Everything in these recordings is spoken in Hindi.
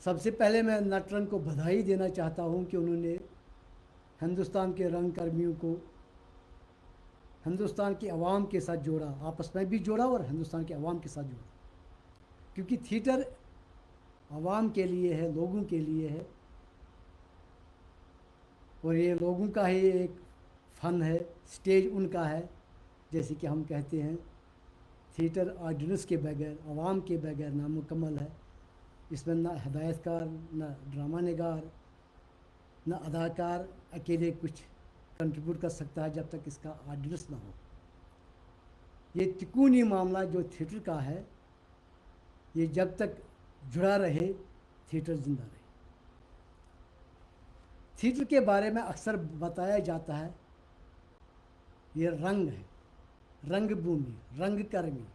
सबसे पहले मैं नटरंग को बधाई देना चाहता हूं कि उन्होंने हिंदुस्तान के रंग कर्मियों को हिंदुस्तान की आवाम के साथ जोड़ा, आपस में भी जोड़ा और हिंदुस्तान की आवाम के साथ जोड़ा। क्योंकि थिएटर आवाम के लिए है, लोगों के लिए है, और ये लोगों का ही एक फ़न है, स्टेज उनका है। जैसे कि हम कहते हैं थिएटर ऑडियंस के बगैर, आवाम के बगैर नामुकम्मल है। इसमें ना हिदायतकार, ना ड्रामा निगार, ना अदाकार अकेले कुछ कंट्रीब्यूट कर सकता है जब तक इसका ऑडियंस ना हो। ये तिकोनी मामला जो थिएटर का है, ये जब तक जुड़ा रहे थिएटर जिंदा रहे। थिएटर के बारे में अक्सर बताया जाता है ये रंग है, रंगभूमि, रंगकर्मी,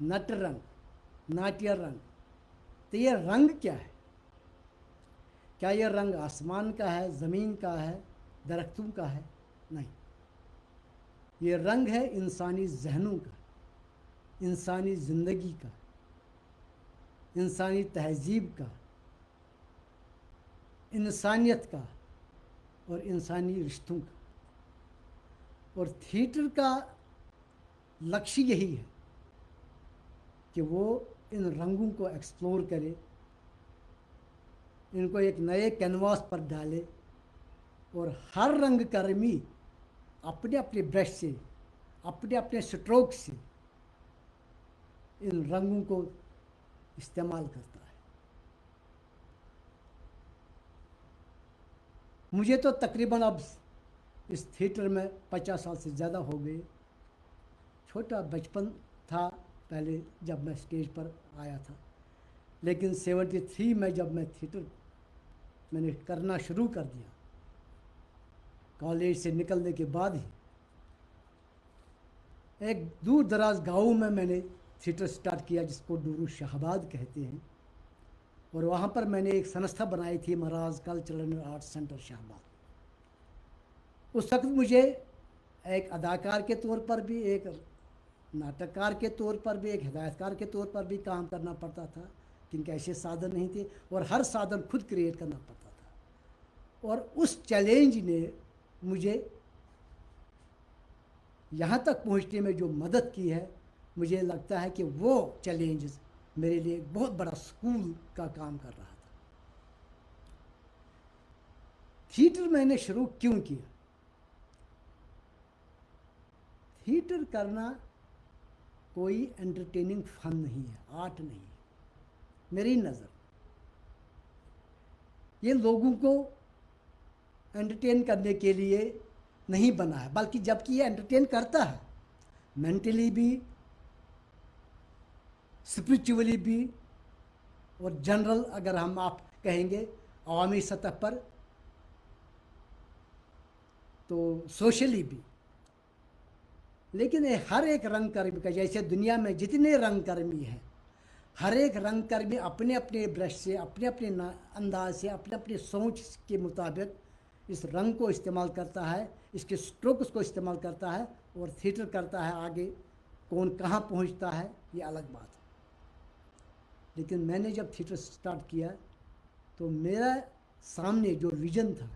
नटरंग, नाट्य रंग। तो ये रंग क्या है? क्या ये रंग आसमान का है, ज़मीन का है, दरख्तों का है? नहीं, ये रंग है इंसानी जहनों का, इंसानी ज़िंदगी का, इंसानी तहजीब का, इंसानियत का और इंसानी रिश्तों का। और थिएटर का लक्ष्य यही है कि वो इन रंगों को एक्सप्लोर करे, इनको एक नए कैनवास पर डाले, और हर रंगकर्मी अपने अपने ब्रश से, अपने अपने स्ट्रोक से इन रंगों को इस्तेमाल करता है। मुझे तो तकरीबन अब इस थिएटर में 50 साल से ज़्यादा हो गए। छोटा बचपन था पहले जब मैं स्टेज पर आया था, लेकिन 73 में जब मैं थिएटर मैंने करना शुरू कर दिया, कॉलेज से निकलने के बाद ही, एक दूर दराज गाँव में मैंने थिएटर स्टार्ट किया जिसको डूरू शाहबाद कहते हैं। और वहाँ पर मैंने एक संस्था बनाई थी, Maharaj cultural and art centre Shahbad. उस वक्त मुझे एक अदाकार के तौर पर भी, एक नाटककार के तौर पर भी, एक हिदायतकार के तौर पर भी काम करना पड़ता था, क्योंकि ऐसे साधन नहीं थे और हर साधन खुद क्रिएट करना पड़ता था। और उस चैलेंज ने मुझे यहाँ तक पहुँचने में जो मदद की है, मुझे लगता है कि वो चैलेंज मेरे लिए एक बहुत बड़ा स्कूल का काम कर रहा था। थिएटर मैंने शुरू क्यों किया? थिएटर करना कोई एंटरटेनिंग फन नहीं है, आर्ट नहीं है मेरी नज़र। ये लोगों को एंटरटेन करने के लिए नहीं बना है, बल्कि जबकि ये एंटरटेन करता है मेंटली भी, स्पिरिचुअली भी, और जनरल अगर हम आप कहेंगे अवामी सतह पर, तो सोशली भी। लेकिन ये हर एक रंगकर्मी का, जैसे दुनिया में जितने रंगकर्मी हैं, हर एक रंगकर्मी अपने अपने ब्रश से, अपने अपने अंदाज से, अपने अपने सोच के मुताबिक इस रंग को इस्तेमाल करता है, इसके स्ट्रोक्स को इस्तेमाल करता है और थिएटर करता है। आगे कौन कहाँ पहुँचता है ये अलग बात है। लेकिन मैंने जब थिएटर स्टार्ट किया तो मेरा सामने जो विज़न था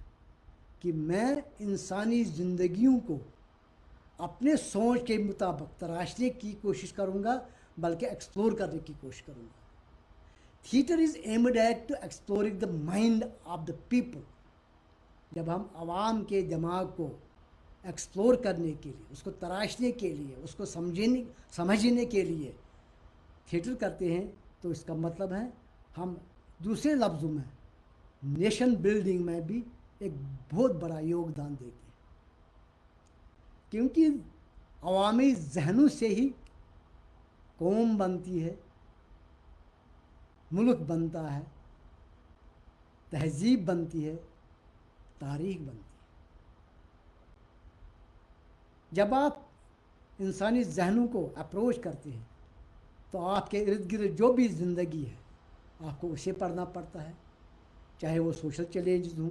कि मैं इंसानी ज़िंदगियों को अपने सोच के मुताबिक तराशने की कोशिश करूँगा, बल्कि एक्सप्लोर करने की कोशिश करूँगा। Theatre is aimed at to exploring the mind of the people. जब हम आवाम के दिमाग को एक्सप्लोर करने के लिए, उसको तराशने के लिए, उसको समझने के लिए थिएटर करते हैं, तो इसका मतलब है हम दूसरे लफ्ज़ों में नेशन बिल्डिंग में भी एक बहुत बड़ा योगदान देते हैं। क्योंकि अवामी जहनों से ही कौम बनती है, मुल्क बनता है, तहजीब बनती है, तारीख बनती है। जब आप इंसानी जहनों को अप्रोच करते हैं तो आपके इर्द गिर्द जो भी ज़िंदगी है आपको उसे पढ़ना पड़ता है, चाहे वो सोशल चैलेंजेस हों,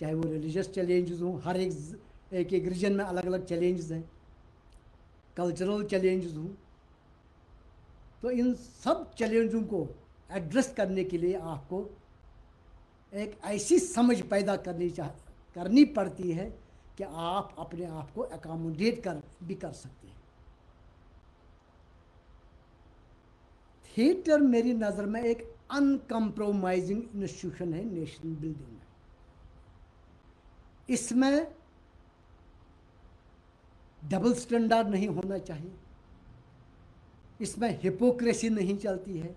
चाहे वो रिलीजियस चैलेंजेस हों। हर एक रीजन में अलग अलग चैलेंजेस हैं, कल्चरल चैलेंजेस हों। तो इन सब चैलेंजों को एड्रेस करने के लिए आपको एक ऐसी समझ पैदा करनी पड़ती है कि आप अपने आप को अकोमोडेट भी कर सकते हैं। थिएटर मेरी नज़र में एक अनकम्प्रोमाइजिंग इंस्टीट्यूशन है नेशनल बिल्डिंग में। इसमें डबल स्टैंडर्ड नहीं होना चाहिए, इसमें हिपोक्रेसी नहीं चलती है।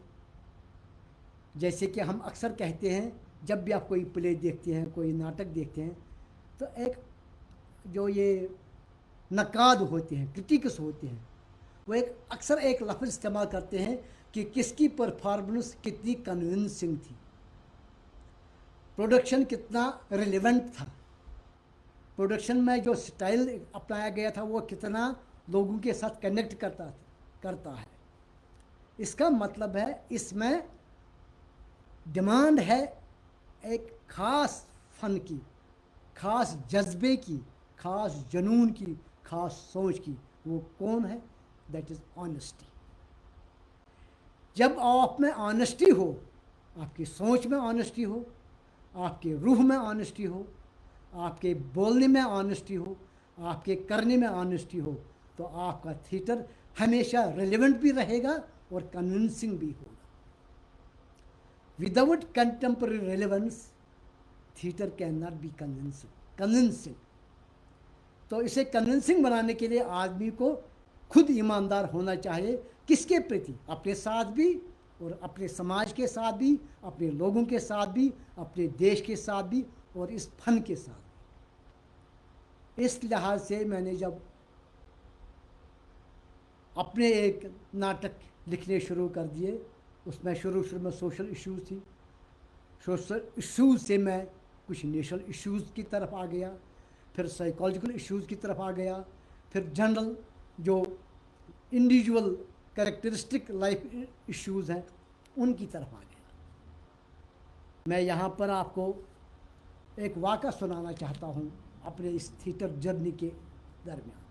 जैसे कि हम अक्सर कहते हैं, जब भी आप कोई प्ले देखते हैं, कोई नाटक देखते हैं, तो एक जो ये नकाद होते हैं, क्रिटिक्स होते हैं, वो अक्सर एक लफ्ज़ इस्तेमाल करते हैं कि किसकी परफॉर्मेंस कितनी कन्विंसिंग थी, प्रोडक्शन कितना रिलेवेंट था, प्रोडक्शन में जो स्टाइल अपनाया गया था वो कितना लोगों के साथ कनेक्ट करता है। इसका मतलब है इसमें डिमांड है एक ख़ास फ़न की, ख़ास जज्बे की, ख़ास जुनून की, ख़ास सोच की। वो कौन है? That is honesty. जब आप में ऑनेस्टी हो, आपकी सोच में ऑनेस्टी हो, आपके रूह में ऑनेस्टी हो, आपके बोलने में ऑनेस्टी हो, आपके करने में ऑनेस्टी हो, तो आपका थिएटर हमेशा रिलेवेंट भी रहेगा और कन्विंसिंग भी होगा। Without contemporary relevance theatre can not be convincing. तो इसे कन्विंसिंग बनाने के लिए आदमी को खुद ईमानदार होना चाहिए। किसके प्रति? अपने साथ भी और अपने समाज के साथ भी, अपने लोगों के साथ भी, अपने देश के साथ भी और इस फन के साथ भी। इस लिहाज से मैंने जब अपने एक नाटक लिखने शुरू कर दिए, उसमें शुरू में सोशल इश्यूज़ थी, सोशल इश्यूज़ से मैं कुछ नेशनल इश्यूज़ की तरफ आ गया, फिर साइकोलॉजिकल इश्यूज़ की तरफ आ गया, फिर जनरल जो इंडिविजुअल कैरेक्टरिस्टिक लाइफ इश्यूज़ हैं उनकी तरफ आ गया। मैं यहाँ पर आपको एक वाक़ा सुनाना चाहता हूँ अपने इस थिएटर जर्नी के दरमियान।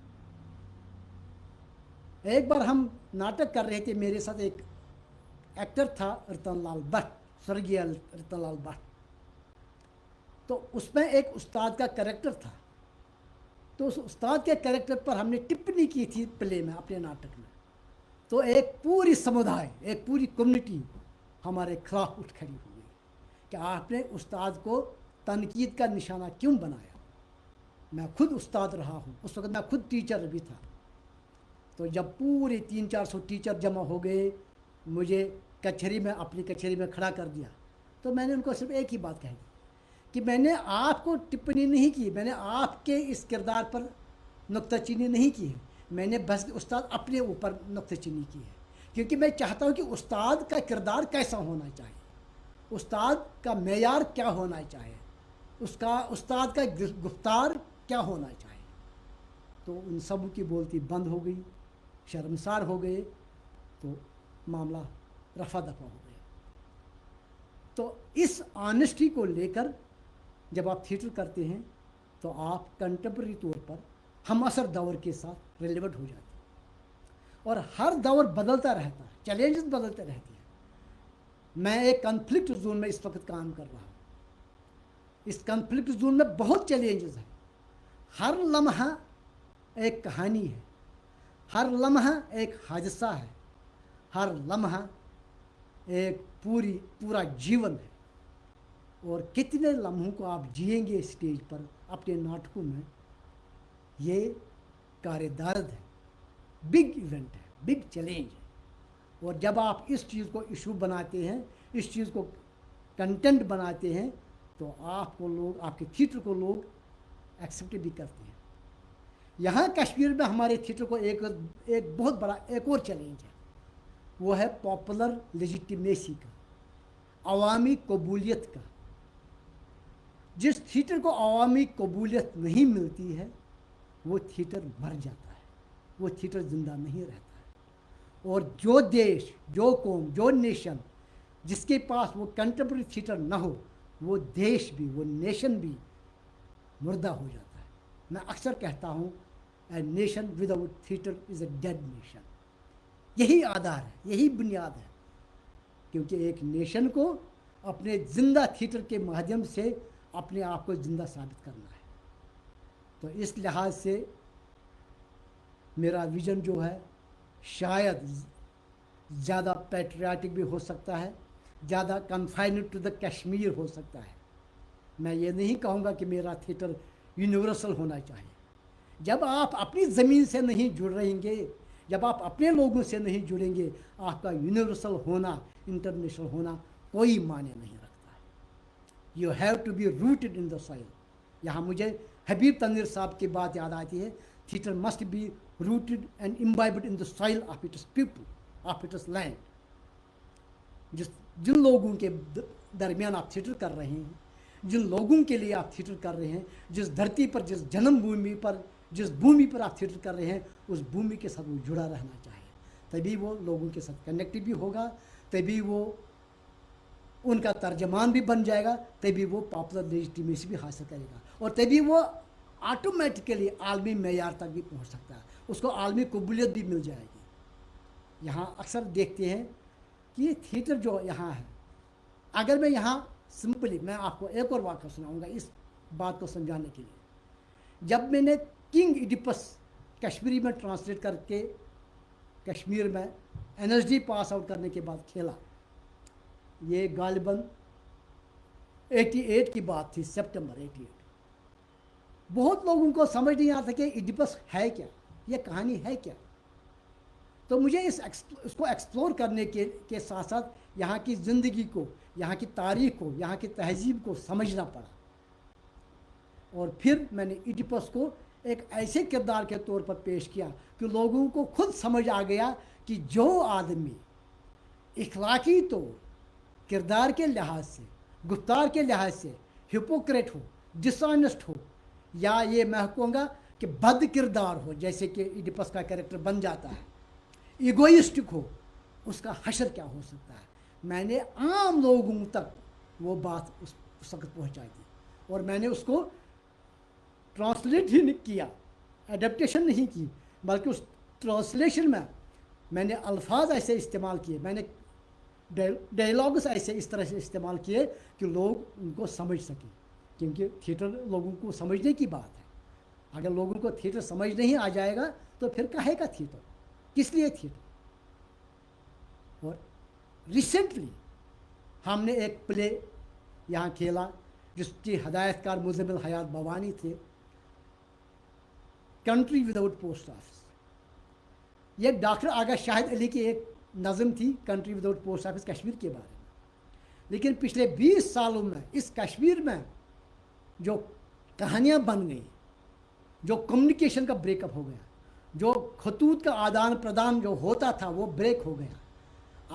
एक बार हम नाटक कर रहे थे, मेरे साथ एक एक्टर था रतनलाल भट्ट, स्वर्गीय रतनलाल भट्ट। तो उसमें एक उस्ताद का कैरेक्टर था, तो उस उस्ताद के कैरेक्टर पर हमने टिप्पणी की थी प्ले में, अपने नाटक में। तो एक पूरी समुदाय, एक पूरी कम्युनिटी हमारे खिलाफ उठ खड़ी हो गई कि आपने उस्ताद को तनकीद का निशाना क्यों बनाया। मैं खुद उस्ताद रहा हूँ, उस वक्त मैं खुद टीचर भी था। तो जब पूरे 300-400 टीचर जमा हो गए, मुझे कचहरी में, अपनी कचहरी में खड़ा कर दिया, तो मैंने उनको सिर्फ एक ही बात कही कि मैंने आपको टिप्पणी नहीं की, मैंने आपके इस किरदार पर नुक्ताचीनी नहीं की है, मैंने बस उस्ताद अपने ऊपर नुक्ताचीनी की है। क्योंकि मैं चाहता हूँ कि उस्ताद का किरदार कैसा होना चाहिए, उस्ताद का मेयार क्या होना चाहिए, उसका उस्ताद का गुफ्तार क्या होना चाहिए। तो उन सब की बोलती बंद हो गई, शर्मसार हो गए, तो मामला रफा दफा हो गया। तो इस ऑनेस्टी को लेकर जब आप थिएटर करते हैं तो आप कंटेम्प्रेरी तौर पर हम असर दौर के साथ रिलेवेंट हो जाते हैं, और हर दौर बदलता रहता है, चैलेंजेस बदलते रहते हैं। मैं एक कॉन्फ्लिक्ट जोन में इस वक्त काम कर रहा हूँ। इस कॉन्फ्लिक्ट जोन में बहुत चैलेंजेस हैं। हर लम्हा एक कहानी है, हर लम्हा एक हादसा है, हर लम्हा एक पूरा जीवन है। और कितने लम्हों को आप जिएंगे स्टेज पर अपने नाटकों में, ये कार्यदर्द है, बिग इवेंट है, बिग चैलेंज है। और जब आप इस चीज़ को इशू बनाते हैं, इस चीज़ को कंटेंट बनाते हैं, तो आपको लोग, आपके थिएटर को लोग एक्सेप्ट भी करते हैं। यहाँ कश्मीर में हमारे थिएटर को एक बहुत बड़ा एक और चैलेंज है, वो है पॉपुलर लेजिटिमेसी का, अवामी कबूलियत का। जिस थिएटर को अवामी कबूलियत नहीं मिलती है वो थिएटर मर जाता है, वो थिएटर ज़िंदा नहीं रहता है। और जो देश, जो कौम, जो नेशन जिसके पास वो कंटेम्प्रेरी थिएटर ना हो, वो देश भी, वो नेशन भी मुर्दा हो जाता है। मैं अक्सर कहता हूँ, a nation without theatre is a dead nation. यही आधार है, यही बुनियाद है क्योंकि एक नेशन को अपने जिंदा थिएटर के माध्यम से अपने आप को जिंदा साबित करना है। तो इस लिहाज से मेरा विज़न जो है शायद ज़्यादा पैट्रियाटिक भी हो सकता है, ज़्यादा कन्फाइंड टू द कश्मीर हो सकता है। मैं ये नहीं कहूँगा कि मेरा थिएटर यूनिवर्सल होना चाहिए। जब आप अपनी ज़मीन से नहीं जुड़ रहेंगे, जब आप अपने लोगों से नहीं जुड़ेंगे, आपका यूनिवर्सल होना, इंटरनेशनल होना कोई मायने नहीं रखता है। You have to be rooted in the soil. यहाँ मुझे हबीब तनवीर साहब की बात याद आती है, theatre must be rooted and imbibed in the soil of its people, of its land. जिन लोगों के दरमियान आप थिएटर कर रहे हैं, जिन लोगों के लिए आप थिएटर कर रहे हैं, जिस धरती पर, जिस जन्मभूमि पर, जिस भूमि पर आप थिएटर कर रहे हैं, उस भूमि के साथ वो जुड़ा रहना चाहिए। तभी वो लोगों के साथ कनेक्टेड भी होगा, तभी वो उनका तर्जमान भी बन जाएगा, तभी वो पॉपुलर लेजिटिमेसी भी हासिल करेगा, और तभी वो ऑटोमेटिकली आलमी मेयार तक भी पहुंच सकता है, उसको आलमी कबूलियत भी मिल जाएगी। यहाँ अक्सर देखते हैं कि थिएटर जो यहाँ है, अगर मैं यहाँ सिंपली मैं आपको एक और वाक़या सुनाऊंगा इस बात को समझाने के लिए। जब मैंने किंग इडिपस कश्मीरी में ट्रांसलेट करके कश्मीर में एनएसडी पास आउट करने के बाद खेला, ये गालिबन 88 की बात थी, सितंबर 88। बहुत लोगों को समझ नहीं आता कि इडिपस है क्या, ये कहानी है क्या। तो मुझे इसको एक्सप्लोर करने के साथ साथ यहाँ की ज़िंदगी को, यहाँ की तारीख को, यहाँ की तहजीब को समझना पड़ा। और फिर मैंने इडिपस को एक ऐसे किरदार के तौर पर पेश किया कि लोगों को खुद समझ आ गया कि जो आदमी इखलाकी तौर, किरदार के लिहाज से, गुफ्तार के लिहाज से हिपोक्रेट हो, डिसऑनेस्ट हो, या ये मैं कहूँगा कि बद किरदार हो, जैसे कि इडिपस का कैरेक्टर बन जाता है, इगोइस्टिक हो, उसका हशर क्या हो सकता है। मैंने आम लोगों तक वो बात उस वक्त पहुँचाई थी, और मैंने उसको ट्रांसलेट ही नहीं किया, एडेप्टेशन नहीं की, बल्कि उस ट्रांसलेशन में मैंने अल्फाज ऐसे इस्तेमाल किए, मैंने डायलॉग्स ऐसे इस तरह से इस्तेमाल किए कि लोग उनको समझ सकें, क्योंकि थिएटर लोगों को समझने की बात है। अगर लोगों को थिएटर समझ नहीं आ जाएगा तो फिर काहे का थिएटर, किस लिए थिएटर। और रिसेंटली हमने एक प्ले यहाँ खेला जिसकी हदायतकार मुज़म्मिल हयात भवानी थे, कंट्री विदाउट पोस्ट ऑफिस। ये डॉक्टर आगा शाहिद अली की एक नज़म थी, country without post office, Kashmir के बारे में। लेकिन पिछले 20 सालों में इस कश्मीर में जो कहानियाँ बन गई, जो कम्युनिकेशन का ब्रेकअप हो गया, जो खतूत का आदान प्रदान जो होता था वो ब्रेक हो गया,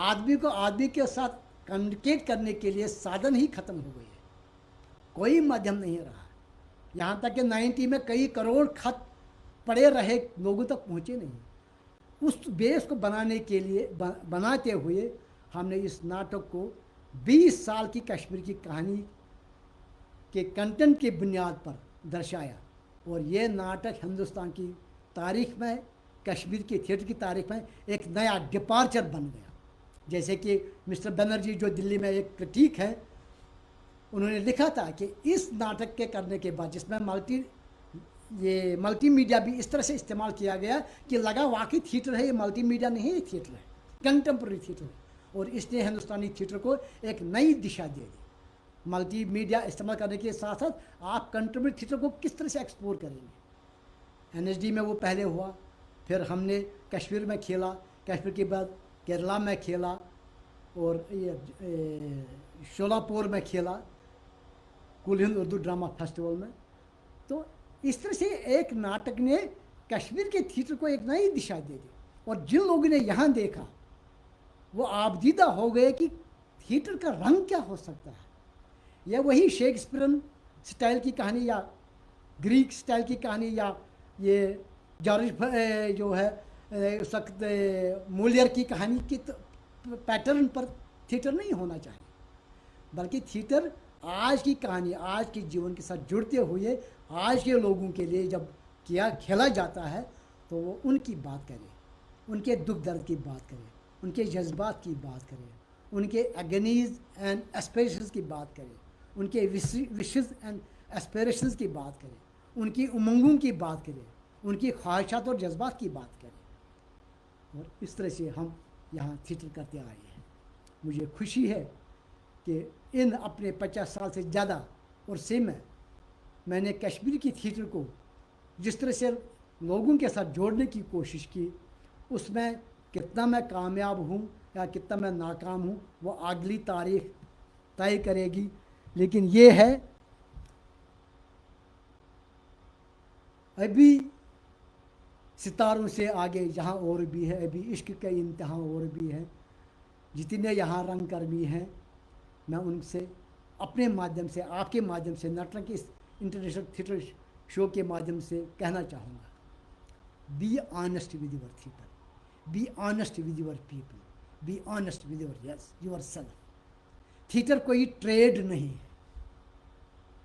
आदमी को आदमी के साथ कम्युनिकेट करने के लिए साधन ही ख़त्म हो गए, कोई माध्यम नहीं रहा। यहाँ तक कि 90 में कई करोड़ खत पड़े रहे, लोगों तक पहुँचे नहीं। उस बेस को बनाने के लिए बनाते हुए हमने इस नाटक को 20 साल की कश्मीर की कहानी के कंटेंट की बुनियाद पर दर्शाया, और ये नाटक हिंदुस्तान की तारीख में, कश्मीर के थिएटर की तारीख में एक नया डिपार्चर बन गया। जैसे कि मिस्टर बनर्जी जो दिल्ली में एक क्रिटिक है, उन्होंने लिखा था कि इस नाटक के करने के बाद, जिसमें मल्टीमीडिया भी इस तरह से इस्तेमाल किया गया कि लगा वाकई थिएटर है, ये मल्टीमीडिया नहीं है, थिएटर है, कंटेम्प्रेरी थिएटर है। और इसने हिंदुस्तानी थिएटर को एक नई दिशा दे दी। मल्टीमीडिया इस्तेमाल करने के साथ साथ आप कंटेम्प्रेरी थिएटर को किस तरह से एक्सप्लोर करेंगे। एनएसडी में वो पहले हुआ, फिर हमने कश्मीर में खेला, कश्मीर के बाद केरला में खेला, और ये शोलापुर में खेला, कुल हिंद उर्दू ड्रामा फेस्टिवल में। तो इस तरह से एक नाटक ने कश्मीर के थिएटर को एक नई दिशा दे दी, और जिन लोगों ने यहाँ देखा वो आबदीदा हो गए कि थिएटर का रंग क्या हो सकता है। यह वही शेक्सपियरन स्टाइल की कहानी, या ग्रीक स्टाइल की कहानी, या ये जॉर्ज जो है उस वक्त मोलियर की कहानी की पैटर्न पर थिएटर नहीं होना चाहिए, बल्कि थिएटर आज की कहानी, आज के जीवन के साथ जुड़ते हुए आज के लोगों के लिए जब खेला जाता है तो वो उनकी बात करे, उनके दुख दर्द की बात करे, उनके जज्बात की बात करे, उनके एगनीज एंड एस्पिरेशंस की बात करें, उनके विशेस एंड एस्पिरेशंस की बात करें, उनकी उमंगों की बात करें, उनकी ख्वाहिशात और जज्बात की बात करें। और इस तरह से हम यहाँ थिएटर करते आए हैं। मुझे खुशी है कि इन अपने 50 साल से ज़्यादा अरसे में मैंने कश्मीर की थिएटर को जिस तरह से लोगों के साथ जोड़ने की कोशिश की, उसमें कितना मैं कामयाब हूँ या कितना मैं नाकाम हूँ वो अगली तारीख तय करेगी। लेकिन ये है, अभी सितारों से आगे जहाँ और भी है, अभी इश्क के इंतहा और भी है। जितने यहाँ रंगकर्मी हैं, मैं उनसे अपने माध्यम से, आपके माध्यम से, नटरंग के इस इंटरनेशनल थिएटर शो के माध्यम से कहना चाहूँगा, be honest with your theatre, be honest with your people, be honest with your self. Theatre कोई ट्रेड नहीं है,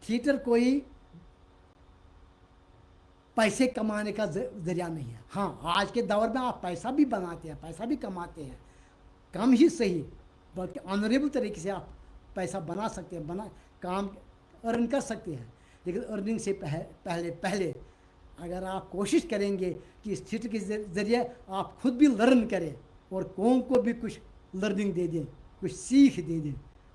थिएटर कोई पैसे कमाने का जरिया नहीं है। हाँ, आज के दौर में आप पैसा भी बनाते हैं, पैसा भी कमाते हैं, कम ही सही बल्कि ऑनरेबल तरीके से आप पैसा बना सकते हैं, काम अर्न कर सकते हैं। लेकिन अर्निंग से पहले अगर आप कोशिश करेंगे कि इस थिएटर के ज़रिए आप खुद भी लर्न करें और कौम को भी कुछ लर्निंग दे दें, कुछ सीख दे दें,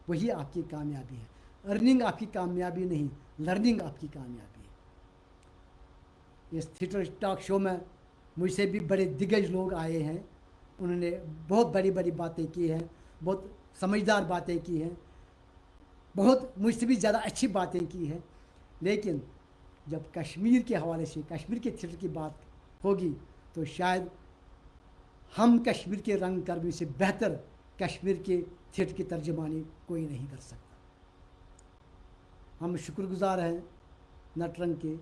वही आपकी कामयाबी है। अर्निंग आपकी कामयाबी नहीं, लर्निंग आपकी कामयाबी है। इस थिएटर टॉक शो में मुझसे भी बड़े दिग्गज लोग आए हैं, उन्होंने बहुत बड़ी बड़ी बातें की हैं, बहुत समझदार बातें की हैं, बहुत मुझसे भी ज़्यादा अच्छी बातें की हैं। लेकिन जब कश्मीर के हवाले से, कश्मीर के थिएटर की बात होगी, तो शायद हम कश्मीर के रंगकर्मी से बेहतर कश्मीर के थिएटर की तर्जुमानी कोई नहीं कर सकता। हम शुक्रगुजार हैं नटरंग के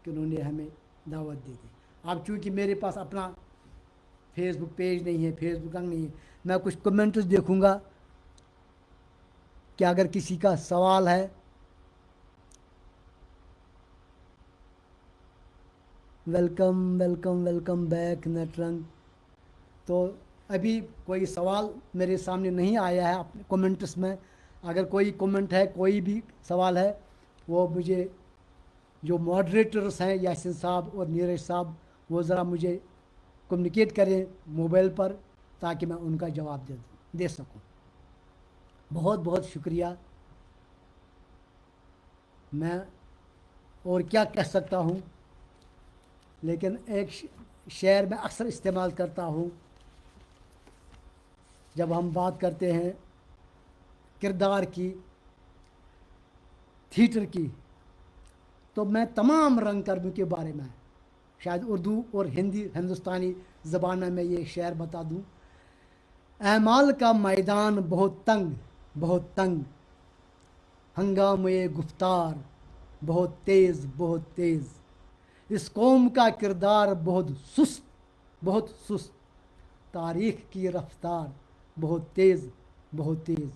कि उन्होंने हमें दावत दी थी। अब चूँकि मेरे पास अपना फेसबुक पेज नहीं है, फेसबुक रंग नहीं है, मैं कुछ कमेंट्स देखूंगा कि अगर किसी का सवाल है। Welcome welcome welcome back Natrang. तो अभी कोई सवाल मेरे सामने नहीं आया है अपने कमेंट्स में। अगर कोई कमेंट है, कोई भी सवाल है, वो मुझे जो मॉडरेटर्स हैं यासिन साहब और नीरज साहब, वो ज़रा मुझे कम्युनिकेट करें मोबाइल पर, ताकि मैं उनका जवाब दे सकूं। बहुत बहुत शुक्रिया। मैं और क्या कह सकता हूं, लेकिन एक शेर मैं अक्सर इस्तेमाल करता हूं जब हम बात करते हैं किरदार की, थिएटर की, तो मैं तमाम रंगकर्मियों के बारे में शायद उर्दू और हिंदी, हिंदुस्तानी ज़बान में मैं ये शेर बता दूं। ऐमाल का मैदान बहुत तंग, बहुत तंग, हंगामे गुफ्तार बहुत तेज़, बहुत तेज़, इस कौम का किरदार बहुत सुस्त, बहुत सुस्त, तारीख़ की रफ्तार बहुत तेज़, बहुत तेज़।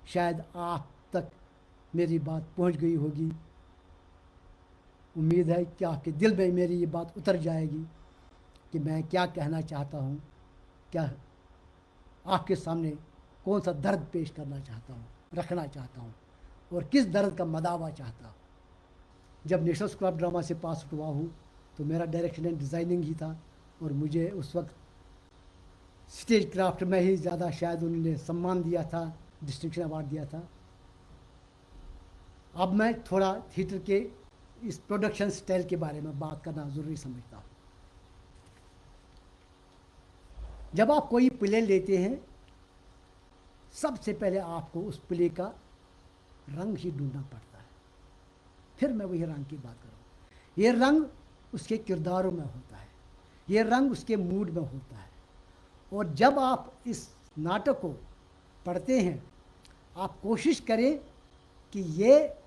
शायद आप तक मेरी बात पहुंच गई होगी। उम्मीद है कि आपके दिल में मेरी ये बात उतर जाएगी कि मैं क्या कहना चाहता हूँ, क्या आपके सामने कौन सा दर्द पेश करना चाहता हूँ, रखना चाहता हूँ, और किस दर्द का मदावा चाहता हूँ। जब नेशनल स्कूल ऑफ ड्रामा से पास हुआ हूँ तो मेरा डायरेक्शन एंड डिज़ाइनिंग ही था, और मुझे उस वक्त स्टेज क्राफ्ट में ही ज़्यादा शायद उन्होंने सम्मान दिया था, डिस्टिंक्शन अवार्ड दिया था। अब मैं थोड़ा थिएटर के इस प्रोडक्शन स्टाइल के बारे में बात करना ज़रूरी समझता हूँ। जब आप कोई प्ले लेते हैं, सबसे पहले आपको उस प्ले का रंग ही ढूंढना पड़ता है। फिर मैं वही रंग की बात करूँ। ये रंग उसके किरदारों में होता है, ये रंग उसके मूड में होता है। और जब आप इस नाटक को पढ़ते हैं, आप कोशिश करें कि ये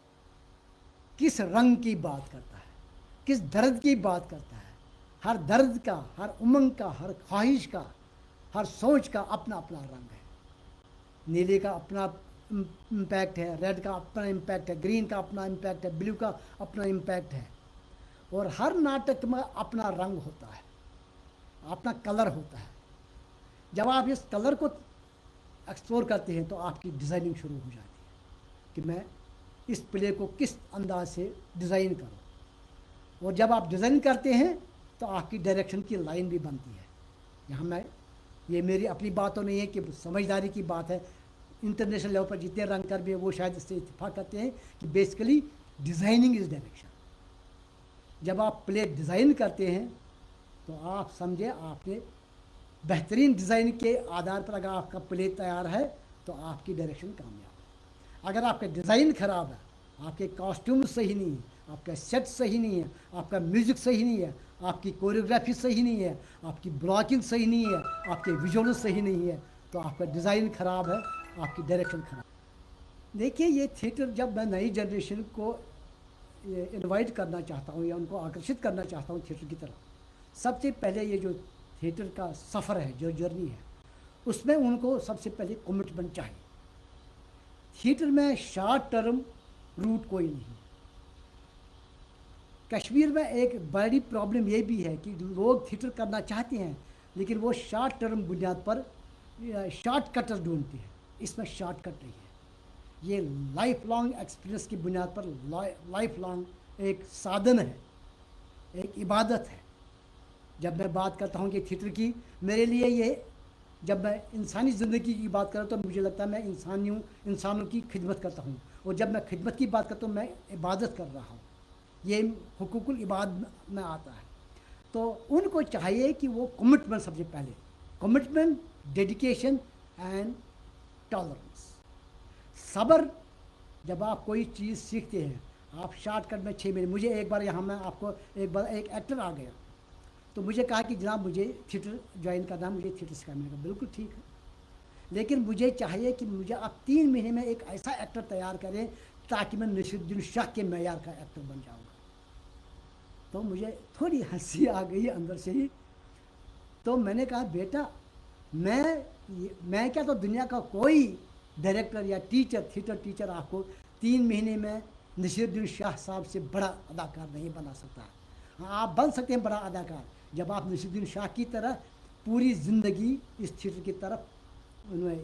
किस रंग की बात करता है, किस दर्द की बात करता है। हर दर्द का, हर उमंग का, हर ख्वाहिश का, हर सोच का अपना अपना रंग है। नीले का अपना इम्पैक्ट है, रेड का अपना इम्पैक्ट है, ग्रीन का अपना इम्पैक्ट है, ब्लू का अपना इम्पैक्ट है। और हर नाटक में अपना रंग होता है, अपना कलर होता है। जब आप इस कलर को एक्सप्लोर करते हैं तो आपकी डिज़ाइनिंग शुरू हो जाती है कि मैं इस प्ले को किस अंदाज से डिज़ाइन करूं। और जब आप डिज़ाइन करते हैं तो आपकी डायरेक्शन की लाइन भी बनती है। यहाँ मैं, ये मेरी अपनी बात तो नहीं है कि समझदारी की बात है, इंटरनेशनल लेवल पर जितने रंगकर भी है वो शायद इससे इत्तेफाक करते हैं कि बेसिकली डिज़ाइनिंग इज़ डायरेक्शन। जब आप प्ले डिज़ाइन करते हैं तो आप समझे आपने बेहतरीन डिज़ाइन के आधार पर अगर आपका प्ले तैयार है तो आपकी डायरेक्शन कामयाब है। अगर आपका डिज़ाइन ख़राब है, आपके कॉस्ट्यूम सही नहीं है, आपका सेट सही नहीं है, आपका म्यूज़िक सही नहीं है, आपकी कोरियोग्राफी सही नहीं है, आपकी ब्लॉकिंग सही नहीं है, आपके विजुअल सही नहीं है, तो आपका डिज़ाइन ख़राब है, आपकी डायरेक्शन ख़राब। देखिए, ये थिएटर जब मैं नई जनरेशन को इनवाइट करना चाहता हूँ या उनको आकर्षित करना चाहता हूँ थिएटर की तरफ, सबसे पहले ये जो थिएटर का सफ़र है, जो जर्नी है, उसमें उनको सबसे पहले कमिटमेंट चाहिए। थिएटर में शॉर्ट टर्म रूट कोई नहीं। कश्मीर में एक बड़ी प्रॉब्लम ये भी है कि लोग थिएटर करना चाहते हैं लेकिन वो शॉर्ट टर्म बुनियाद पर शॉर्ट कटर ढूंढते हैं। इसमें शॉर्ट कट नहीं है, ये लाइफ लॉन्ग एक्सपीरियंस की बुनियाद पर लाइफ लॉन्ग एक साधन है, एक इबादत है। जब मैं बात करता हूँ कि थिएटर की, मेरे लिए ये, जब मैं इंसानी ज़िंदगी की बात करता हूँ तो मुझे लगता है मैं इंसानों की खिदमत करता हूँ, और जब मैं खिदमत की बात करता हूँ मैं इबादत कर रहा हूँ। ये हुकूकुल इबाद में आता है। तो उनको चाहिए कि वो कमिटमेंट, सबसे पहले कमिटमेंट, डेडिकेशन एंड टॉलरेंस, सब्र। जब आप कोई चीज़ सीखते हैं, आप शॉर्टकट में 6 महीने, मुझे एक बार यहाँ मैं आपको, एक बार एक एक्टर आ गया तो मुझे कहा कि जनाब मुझे थिएटर ज्वाइन करना है, मुझे थिएटर सिखाना। मैंने कहा बिल्कुल ठीक है, लेकिन मुझे चाहिए कि मुझे आप 3 महीने में एक ऐसा एक्टर तैयार करें ताकि मैं नसीरुद्दीन शाह के मेयार का एक्टर बन जाऊँगा। तो मुझे थोड़ी हंसी आ गई अंदर से ही। तो मैंने कहा बेटा, मैं क्या, तो दुनिया का कोई डायरेक्टर या टीचर, थिएटर टीचर आपको 3 महीने में नसीरुद्दीन शाह साहब से बड़ा अदाकार नहीं बना सकता। हाँ, आप बन सकते हैं बड़ा अदाकार जब आप नसीरुद्दीन शाह की तरह पूरी ज़िंदगी इस थिएटर की तरफ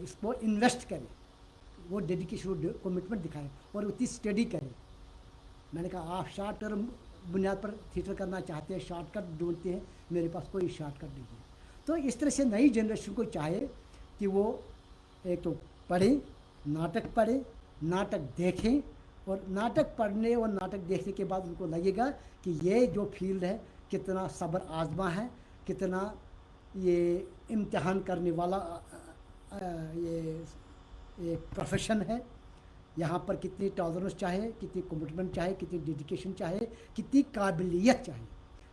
इसको इन्वेस्ट करें, वो डेडिकेशन, कमिटमेंट दिखाएं और उतनी स्टडी करें। मैंने कहा आप शॉर्ट टर्म बुनियाद पर थिएटर करना चाहते हैं, शॉर्टकट ढूंढते हैं, मेरे पास कोई शॉर्टकट नहीं है। तो इस तरह से नई जनरेशन को चाहे कि वो एक तो पढ़ें, नाटक पढ़ें, नाटक देखें, और नाटक पढ़ने और नाटक देखने के बाद उनको लगेगा कि ये जो फील्ड है कितना सब्र आजमा है, कितना ये इम्तिहान करने वाला ये प्रोफेशन है। यहाँ पर कितनी टॉलरेंस चाहिए, कितनी कमिटमेंट चाहिए, कितनी डेडिकेशन चाहिए, कितनी काबिलियत चाहिए।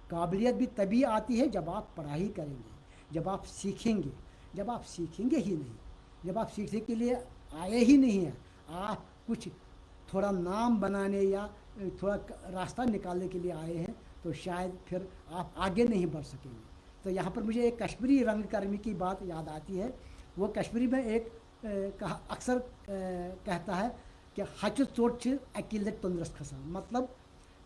काबिलियत भी तभी आती है जब आप पढ़ाई करेंगे, जब आप सीखेंगे। जब आप सीखेंगे ही नहीं, जब आप सीखने के लिए आए ही नहीं हैं, आप कुछ थोड़ा नाम बनाने या थोड़ा रास्ता निकालने के लिए आए हैं, तो शायद फिर आप आगे नहीं बढ़ सकेंगे। तो यहाँ पर मुझे एक कश्मीरी रंगकर्मी की बात याद आती है। वो कश्मीरी में एक अक्सर कहता है कि हच चोट अकेले तंदुरुस्त खसा, मतलब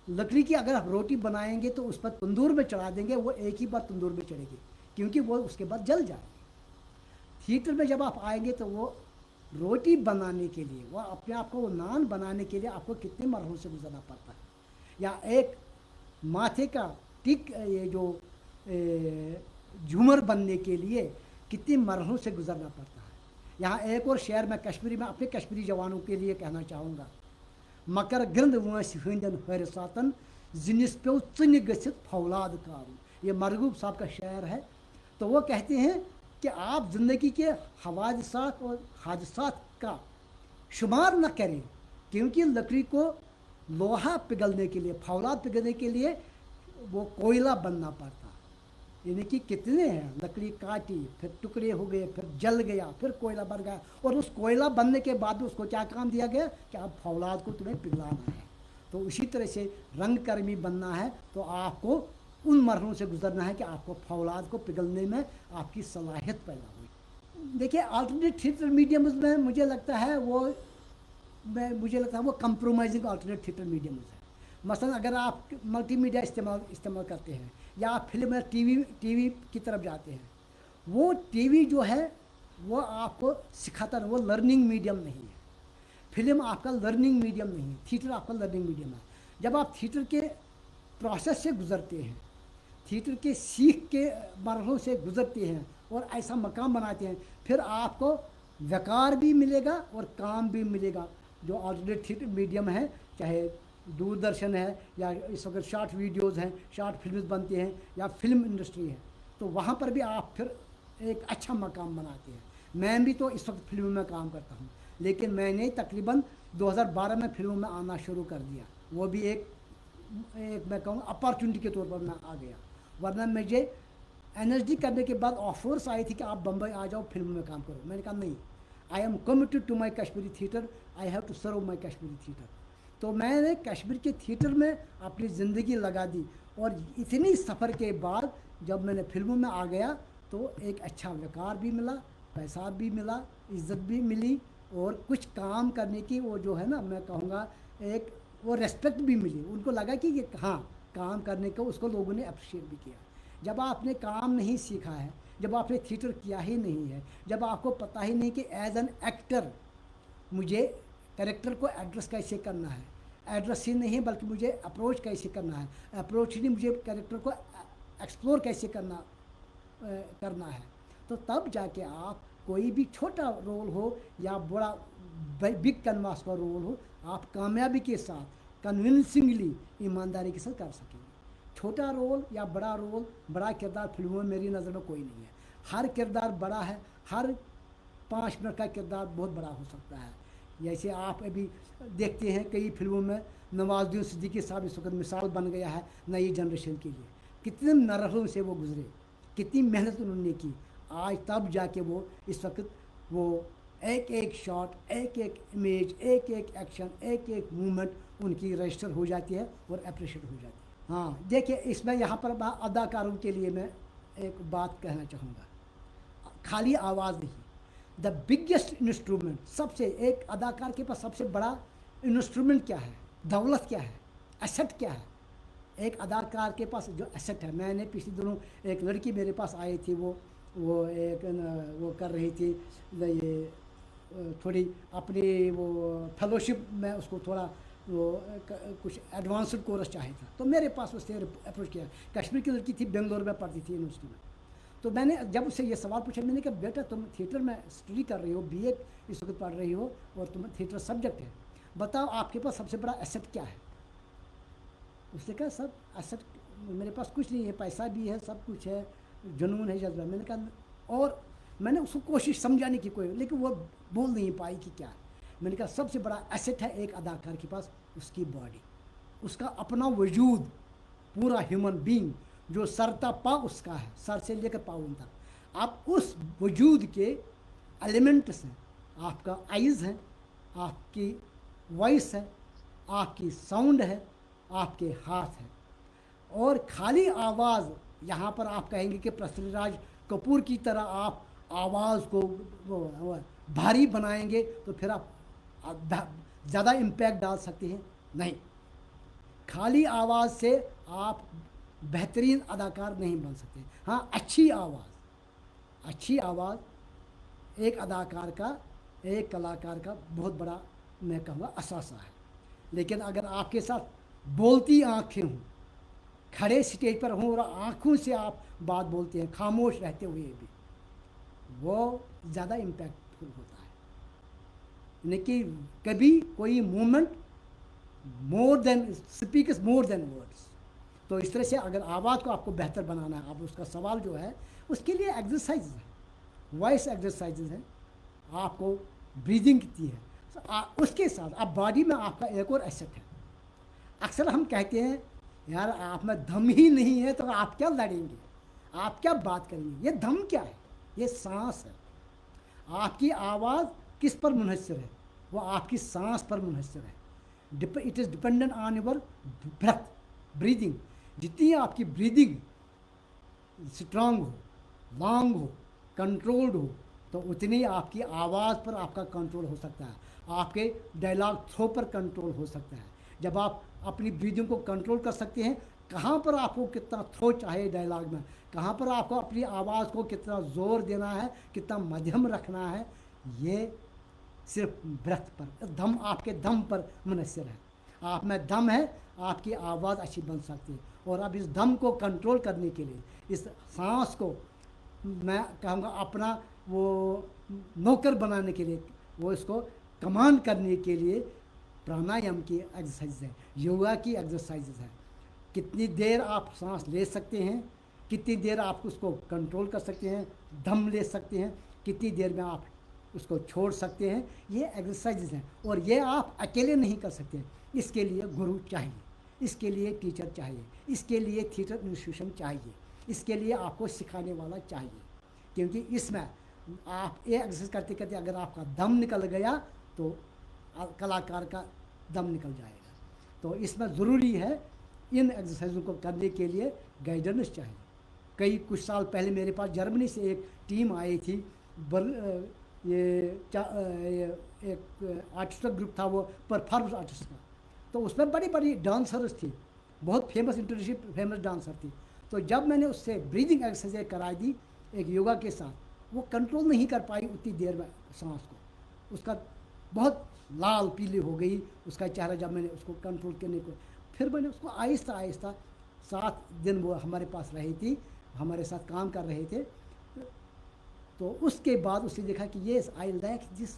लकड़ी की अगर आप रोटी बनाएंगे तो उस पर तंदूर में चढ़ा देंगे, वो एक ही बार तंदूर में चढ़ेगी क्योंकि वो उसके बाद जल जाएगी। थिएटर में जब आप आएंगे तो वो रोटी बनाने के लिए, वो अपने आप को, वो नान बनाने के लिए आपको कितने मरहलों से गुजरना पड़ता है, या एक माथे का टिक, ये जो झूमर बनने के लिए कितने मरहलों से गुजरना पड़ता है। यहाँ एक और शेर मैं कश्मीरी में अपने कश्मीरी जवानों के लिए कहना चाहूँगा। मकर गिंद वंस हंदन हरसातन जिनिस पे चुन गसित फौलाद कारून, ये मरगूब साहब का शेर है। तो वो कहते हैं कि आप ज़िंदगी के हवादसात और हादसात का शुमार न करें, क्योंकि लकड़ी को लोहा पिघलने के लिए, फौलाद पिघलने के लिए वो कोयला बनना पड़ता। यानी कि कितने हैं, लकड़ी काटी, फिर टुकड़े हो गए, फिर जल गया, फिर कोयला बन गया, और उस कोयला बनने के बाद उसको क्या काम दिया गया कि अब फौलाद को तुम्हें पिघलाना है। तो उसी तरह से रंगकर्मी बनना है तो आपको उन मरहलों से गुजरना है कि आपको फौलाद को पिघलने में आपकी सलाहियत पैदा हुई। देखिए, अल्टरनेट थिएटर मीडियम्स में मुझे लगता है वो कंप्रोमाइजिंग अल्टरनेट थिएटर मीडियम्स है। मसलन अगर आप मल्टीमीडिया इस्तेमाल करते हैं या आप फिल्म में टीवी की तरफ जाते हैं, वो टीवी जो है वो आपको सिखाता है, वो लर्निंग मीडियम नहीं है। फिल्म आपका लर्निंग मीडियम नहीं है, थिएटर आपका लर्निंग मीडियम है। जब आप थिएटर के प्रोसेस से गुजरते हैं, थिएटर के सीख के मरहलों से गुजरते हैं और ऐसा मकाम बनाते हैं, फिर आपको वकार भी मिलेगा और काम भी मिलेगा। जो ऑल्टरनेट थिएटर मीडियम है, चाहे दूरदर्शन है या इस वक्त शॉर्ट वीडियोज़ हैं, शॉर्ट फिल्म बनते हैं या फिल्म इंडस्ट्री है, तो वहाँ पर भी आप फिर एक अच्छा मकाम बनाते हैं। मैं भी तो इस वक्त फिल्म में काम करता हूँ, लेकिन मैंने तकरीबन 2012 में फिल्मों में आना शुरू कर दिया। वो भी एक मैं कहूँगा अपॉर्चुनिटी के तौर पर मैं आ गया, वरना मुझे एनएसडी करने के बाद ऑफर्स आई थी कि आप बम्बई आ जाओ, फिल्म में काम करो। मैंने कहा नहीं, I am committed to my Kashmiri theatre, I have to serve my Kashmiri theatre. तो मैंने कश्मीर के थिएटर में अपनी ज़िंदगी लगा दी, और इतनी सफ़र के बाद जब मैंने फिल्मों में आ गया तो एक अच्छा वकार भी मिला, पैसा भी मिला, इज़्ज़त भी मिली, और कुछ काम करने की वो जो है ना, मैं कहूँगा एक वो रेस्पेक्ट भी मिली। उनको लगा कि ये हाँ काम करने को उसको लोगों ने अप्रिशिएट भी किया। जब आपने काम नहीं सीखा है, जब आपने थिएटर किया ही नहीं है, जब आपको पता ही नहीं कि एज एन एक्टर मुझे कैरेक्टर को एड्रेस कैसे करना है, एड्रेस ही नहीं बल्कि मुझे अप्रोच कैसे करना है, अप्रोच ही नहीं मुझे कैरेक्टर को एक्सप्लोर कैसे करना है, तो तब जाके आप कोई भी छोटा रोल हो या बड़ा बिग कैनवास का रोल हो, आप कामयाबी के साथ कन्विंसिंगली ईमानदारी के साथ कर सकेंगे। छोटा रोल या बड़ा रोल, बड़ा किरदार फिल्मों में मेरी नज़र में कोई नहीं है। हर किरदार बड़ा है, हर 5 मिनट का किरदार बहुत बड़ा हो सकता है। जैसे आप अभी देखते हैं कई फिल्मों में नवाजुद्दीन सिद्दीकी साहब इस वक्त मिसाल बन गया है नई जनरेशन के लिए। कितने मरहलों से वो गुजरे, कितनी मेहनत उन्होंने की, आज तब जाके वो इस वक्त वो एक एक शॉट, एक एक इमेज, एक एक एक्शन, एक एक मूवमेंट उनकी रजिस्टर हो जाती है और अप्रिशिएट हो जाती है। हाँ देखिए, इसमें यहाँ पर अदाकारों के लिए मैं एक बात कहना चाहूँगा, खाली आवाज़ नहीं, द बिगेस्ट इंस्ट्रूमेंट, सबसे एक अदाकार के पास सबसे बड़ा इंस्ट्रूमेंट क्या है, दौलत क्या है, एसेट क्या है। एक अदाकार के पास जो एसेट है, मैंने पिछले दिनों एक लड़की मेरे पास आई थी, वो कर रही थी ये थोड़ी अपनी वो फेलोशिप में, उसको थोड़ा वो कुछ एडवांस्ड कोर्स चाहिए था, तो मेरे पास उससे अप्रोच किया। कश्मीर की लड़की थी, बेंगलोर में पढ़ती थी यूनिवर्सिटी में। तो मैंने जब उससे ये सवाल पूछा, मैंने कहा बेटा तुम थिएटर में स्टडी कर रही हो, बीए इस वक्त पढ़ रही हो और तुम थिएटर सब्जेक्ट है, बताओ आपके पास सबसे बड़ा एसेट क्या है। उसने कहा सब एसेट मेरे पास कुछ नहीं है, पैसा भी है, सब कुछ है, जुनून है, जज्बा। मैंने कहा, और मैंने उसको कोशिश समझाने की कोई, लेकिन वो बोल नहीं पाई कि क्या है। मैंने कहा सबसे बड़ा एसेट है एक अदाकार के पास उसकी बॉडी, उसका अपना वजूद, पूरा ह्यूमन बीइंग जो सर तक पाँव उसका है, सर से लेकर पाँव तक। आप उस वजूद के एलिमेंट्स हैं, आपका आइज़ है, आपकी वॉइस है, आपकी साउंड है, आपके हाथ है। और खाली आवाज़, यहाँ पर आप कहेंगे कि पृथ्वीराज कपूर की तरह आप आवाज़ को भारी बनाएंगे तो फिर आप ज़्यादा इम्पैक्ट डाल सकते हैं, नहीं। खाली आवाज़ से आप बेहतरीन अदाकार नहीं बन सकते। हाँ, अच्छी आवाज़ एक अदाकार का, एक कलाकार का बहुत बड़ा मैं कहूँगा असासा है। लेकिन अगर आपके साथ बोलती आँखें हों, खड़े स्टेज पर हों और आँखों से आप बात बोलते हैं खामोश रहते हुए भी, वो ज़्यादा इम्पैक्टफुल होता है। लेकिन कभी कोई movement more than speaks more than words. तो इस तरह से अगर आवाज़ को आपको बेहतर बनाना है, आप उसका सवाल जो है उसके लिए एक्सरसाइज है, वॉइस एक्सरसाइजेज है, आपको ब्रीदिंग की है, उसके साथ आप बॉडी में आपका एक और एसेट है। अक्सर हम कहते हैं यार आप में दम ही नहीं है तो आप क्या लड़ेंगे, आप क्या बात करेंगे। ये दम क्या है, ये सांस है। आपकी आवाज़ किस पर मुनहसर है, वो आपकी सांस पर मुनहसर है। It is dependent on your breath, breathing. जितनी आपकी ब्रीदिंग स्ट्रांग हो, लॉन्ग हो, कंट्रोल्ड हो, तो उतनी आपकी आवाज़ पर आपका कंट्रोल हो सकता है, आपके डायलॉग थ्रो पर कंट्रोल हो सकता है। जब आप अपनी ब्रीदिंग को कंट्रोल कर सकते हैं कहाँ पर आपको कितना थ्रो चाहिए डायलॉग में, कहाँ पर आपको अपनी आवाज़ को कितना ज़ोर देना है, कितना मध्यम रखना है, ये सिर्फ ब्रेथ पर, दम, आपके दम पर मुनहसर है। आप में दम है, आपकी आवाज़ अच्छी बन सकती है। और अब इस दम को कंट्रोल करने के लिए, इस सांस को मैं कहूँगा अपना वो नौकर बनाने के लिए, वो इसको कमांड करने के लिए प्राणायाम की एक्सरसाइज है, योगा की एक्सरसाइज है। कितनी देर आप सांस ले सकते हैं, कितनी देर आप उसको कंट्रोल कर सकते हैं, दम ले सकते हैं, कितनी देर में आप उसको छोड़ सकते हैं, ये एक्सरसाइजेज हैं। और ये आप अकेले नहीं कर सकते, इसके लिए गुरु चाहिए, इसके लिए टीचर चाहिए, इसके लिए थिएटर इंस्टीट्यूशन चाहिए, इसके लिए आपको सिखाने वाला चाहिए। क्योंकि इसमें आप ये एक्सरसाइज करते करते अगर आपका दम निकल गया तो कलाकार का दम निकल जाएगा। तो इसमें ज़रूरी है इन एक्सरसाइजों को करने के लिए गाइडेंस चाहिए। कुछ साल पहले मेरे पास जर्मनी से एक टीम आई थी, एक आर्टिस्ट का ग्रुप था, वो परफॉर्मेंस आर्टिस्ट का। तो उसमें बड़ी बड़ी डांसर्स थी, बहुत फेमस, इंटरनेशनल फेमस डांसर थी। तो जब मैंने उससे ब्रीदिंग एक्सरसाइज कराई दी एक योगा के साथ, वो कंट्रोल नहीं कर पाई उतनी देर में सांस को, उसका बहुत लाल पीली हो गई उसका चेहरा। जब मैंने उसको कंट्रोल करने को, फिर मैंने उसको आहिस्ता आहिस्ता 7 दिन वो हमारे पास रही थी, हमारे साथ काम कर रहे थे। तो उसके बाद उसने देखा कि ये I like this,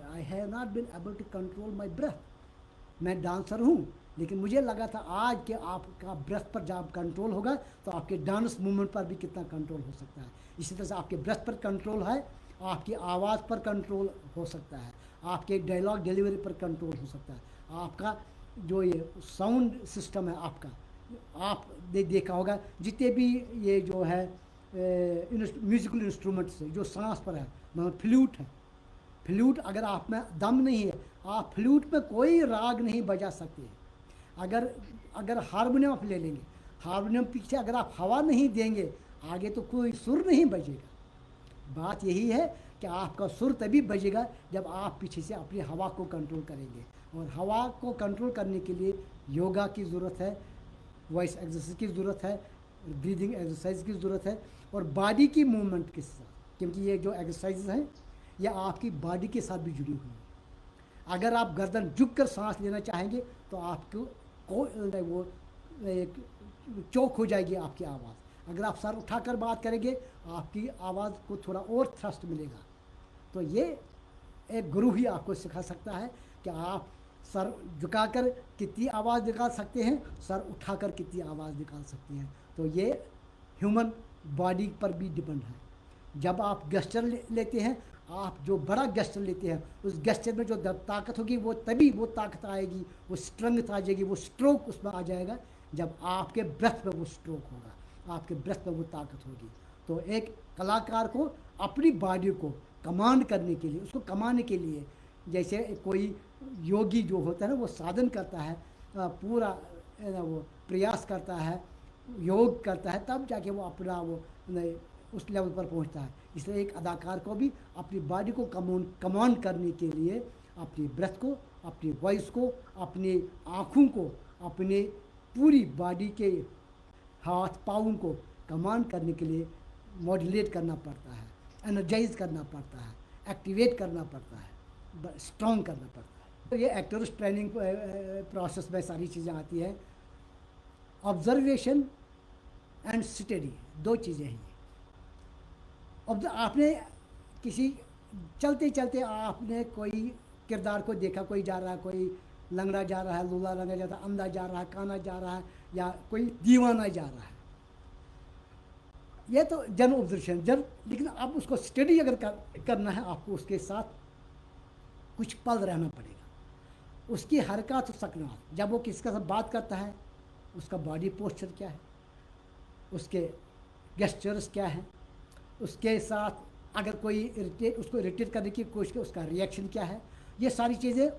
I have not been able to control my breath. मैं डांसर हूँ, लेकिन मुझे लगा था आज के आपका ब्रेथ पर जब कंट्रोल होगा तो आपके डांस मूवमेंट पर भी कितना कंट्रोल हो सकता है। इसी तरह से आपके ब्रेथ पर कंट्रोल है, आपकी आवाज़ पर कंट्रोल हो सकता है, आपके डायलॉग डिलीवरी पर कंट्रोल हो सकता है, आपका जो ये साउंड सिस्टम है आपका, आप देखा होगा जितने भी ये जो है म्यूज़िकल इंस्ट्रूमेंट्स है जो सांस पर है, मतलब फ्लूट है, फ्लूट अगर आप में दम नहीं है, आप फ्लूट में कोई राग नहीं बजा सकते हैं। अगर हारमोनियम आप ले लेंगे, हारमोनियम पीछे अगर आप हवा नहीं देंगे आगे तो कोई सुर नहीं बजेगा। बात यही है कि आपका सुर तभी बजेगा जब आप पीछे से अपनी हवा को कंट्रोल करेंगे। और हवा को कंट्रोल करने के लिए योगा की ज़रूरत है, वॉइस एक्सरसाइज की ज़रूरत है, ब्रीदिंग एक्सरसाइज की ज़रूरत है, और बॉडी की मूवमेंट के साथ, क्योंकि ये जो एक्सरसाइज हैं ये आपकी बॉडी के साथ भी जुड़ी हुई है। अगर आप गर्दन झुक कर सांस लेना चाहेंगे तो आपको वो एक चौक हो जाएगी आपकी आवाज़। अगर आप सर उठाकर बात करेंगे आपकी आवाज़ को थोड़ा और थ्रस्ट मिलेगा। तो ये एक गुरु ही आपको सिखा सकता है कि आप सर झुकाकर कितनी आवाज़ निकाल सकते हैं, सर उठाकर कितनी आवाज़ निकाल सकते हैं। तो ये ह्यूमन बॉडी पर भी डिपेंड है। जब आप गेस्चर लेते हैं, आप जो बड़ा गेस्चर लेते हैं, उस गेस्चर में जो ताकत होगी वो तभी वो ताकत आएगी, वो स्ट्रेंथ आ जाएगी, वो स्ट्रोक उसमें आ जाएगा जब आपके ब्रेथ में वो स्ट्रोक होगा, आपके ब्रेथ में वो ताकत होगी। तो एक कलाकार को अपनी बॉडी को कमांड करने के लिए, उसको कमाने के लिए, जैसे कोई योगी जो होता है ना वो साधन करता है, पूरा वो प्रयास करता है, योग करता है, तब जाके वो अपना वो उस लेवल पर पहुंचता है। इसलिए एक अदाकार को भी अपनी बॉडी को कमांड करने के लिए अपनी ब्रेथ को, अपनी वॉइस को, अपनी आँखों को, अपने पूरी बॉडी के हाथ पाँव को कमांड करने के लिए मॉड्यूलेट करना पड़ता है, एनर्जाइज करना पड़ता है, एक्टिवेट करना पड़ता है, स्ट्रॉन्ग करना पड़ता है। तो ये एक्टर्स ट्रेनिंग प्रोसेस में सारी चीज़ें आती हैं। ऑब्जर्वेशन एंड स्टडी, 2 चीज़ें हैं। आपने किसी चलते चलते आपने कोई किरदार को देखा, कोई जा रहा है, कोई लंगड़ा जा रहा है, लूला लंगड़ा जा रहा है, अंधा जा रहा है, काना जा रहा है, या कोई दीवाना जा रहा है, ये तो जन ऑब्जर्वेशन। लेकिन अब उसको स्टडी अगर करना है, आपको उसके साथ कुछ पल रहना पड़ेगा। उसकी हरकत सकनात, जब वो किसके साथ बात करता है उसका बॉडी पोस्चर क्या है, उसके गेस्चर्स क्या है, उसके साथ अगर कोई उसको इरिटेट करने की कोशिश करे उसका रिएक्शन क्या है, ये सारी चीज़ें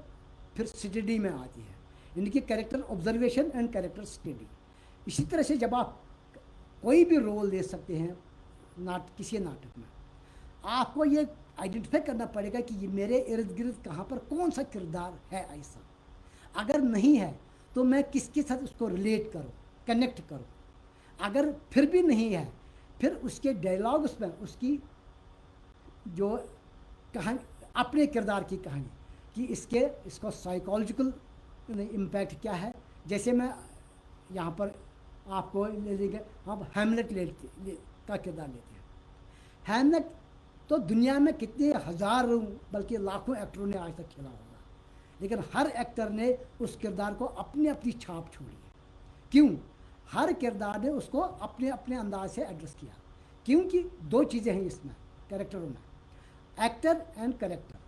फिर स्टडी में आती है। इनकी character observation and character study. इसी तरह से जब आप कोई भी रोल दे सकते हैं किसी नाटक में, आपको ये आइडेंटिफाई करना पड़ेगा कि ये मेरे इर्द गिर्द कहाँ पर कौन सा किरदार है ऐसा। अगर नहीं है तो मैं किसके साथ उसको रिलेट करूँ, कनेक्ट करो। अगर फिर भी नहीं है, फिर उसके डायलॉग्स में उसकी जो कहानी, अपने किरदार की कहानी कि इसको साइकोलॉजिकल इम्पैक्ट क्या है। जैसे मैं यहाँ पर आपको ले लीजिए, हम हैमलेट का किरदार लेते हैं। हैमलेट तो दुनिया में कितने हज़ारों बल्कि लाखों एक्टरों ने आज तक खेला होगा, लेकिन हर एक्टर ने उस किरदार को अपनी अपनी छाप छोड़ी है। क्यों? हर किरदार ने उसको अपने अपने अंदाज से एड्रेस किया। क्योंकि दो चीज़ें हैं इसमें, कैरेक्टरों में, एक्टर एंड कैरेक्टर,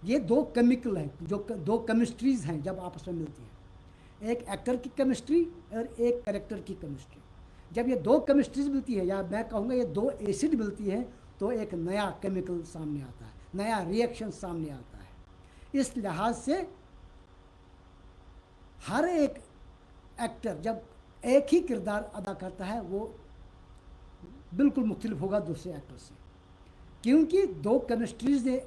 ये दो केमिकल हैं, जो दो केमिस्ट्रीज हैं जब आपस में मिलती हैं, एक एक्टर की केमिस्ट्री और एक कैरेक्टर की केमिस्ट्री। जब ये दो केमिस्ट्रीज मिलती है, या मैं कहूँगा ये दो एसिड मिलती हैं, तो एक नया केमिकल सामने आता है, नया रिएक्शन सामने आता है। इस लिहाज से हर एक एक्टर जब एक ही किरदार अदा करता है वो बिल्कुल मुख्तलिफ होगा दूसरे एक्टर से, क्योंकि दो केमिस्ट्रीज ने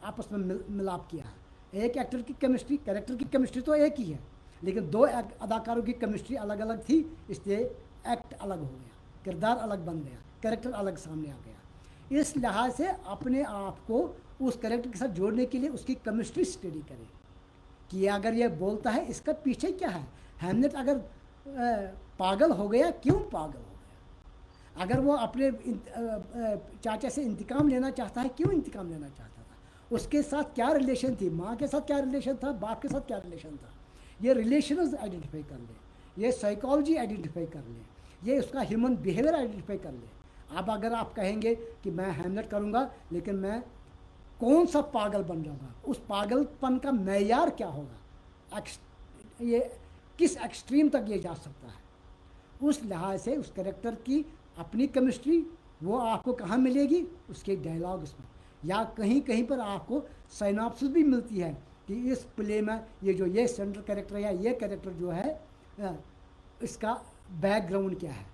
आपस में मिलाप किया है। एक एक्टर की केमिस्ट्री, कैरेक्टर की केमिस्ट्री तो एक ही है, लेकिन दो अदाकारों की केमिस्ट्री अलग अलग थी, इसलिए एक्ट अलग हो गया, किरदार अलग बन गया, कैरेक्टर अलग सामने आ गया। इस लिहाज से अपने आप को उस कैरेक्टर के साथ जोड़ने के लिए उसकी केमिस्ट्री स्टडी करें कि अगर ये बोलता है इसका पीछे क्या है। हैमलेट अगर पागल हो गया, क्यों पागल हो गया? अगर वो अपने चाचा से इंतकाम लेना चाहता है, क्यों इंतकाम लेना चाहता था? उसके साथ क्या रिलेशन थी, माँ के साथ क्या रिलेशन था, बाप के साथ क्या रिलेशन था? ये रिलेशंस आइडेंटिफाई कर लें, ये साइकोलॉजी आइडेंटिफाई कर लें, ये उसका ह्यूमन बिहेवियर आइडेंटिफाई कर लें। अब अगर आप कहेंगे कि मैं हैमलेट करूँगा, लेकिन मैं कौन सा पागल बन जाऊँगा, उस पागलपन का मेयार क्या होगा, ये किस एक्सट्रीम तक ये जा सकता है? उस लिहाज से उस कैरेक्टर की अपनी केमिस्ट्री वो आपको कहाँ मिलेगी? उसके डायलॉग्स में, या कहीं कहीं पर आपको साइनॉप्सिस भी मिलती है कि इस प्ले में ये सेंट्रल कैरेक्टर या ये कैरेक्टर जो है इसका बैकग्राउंड क्या है।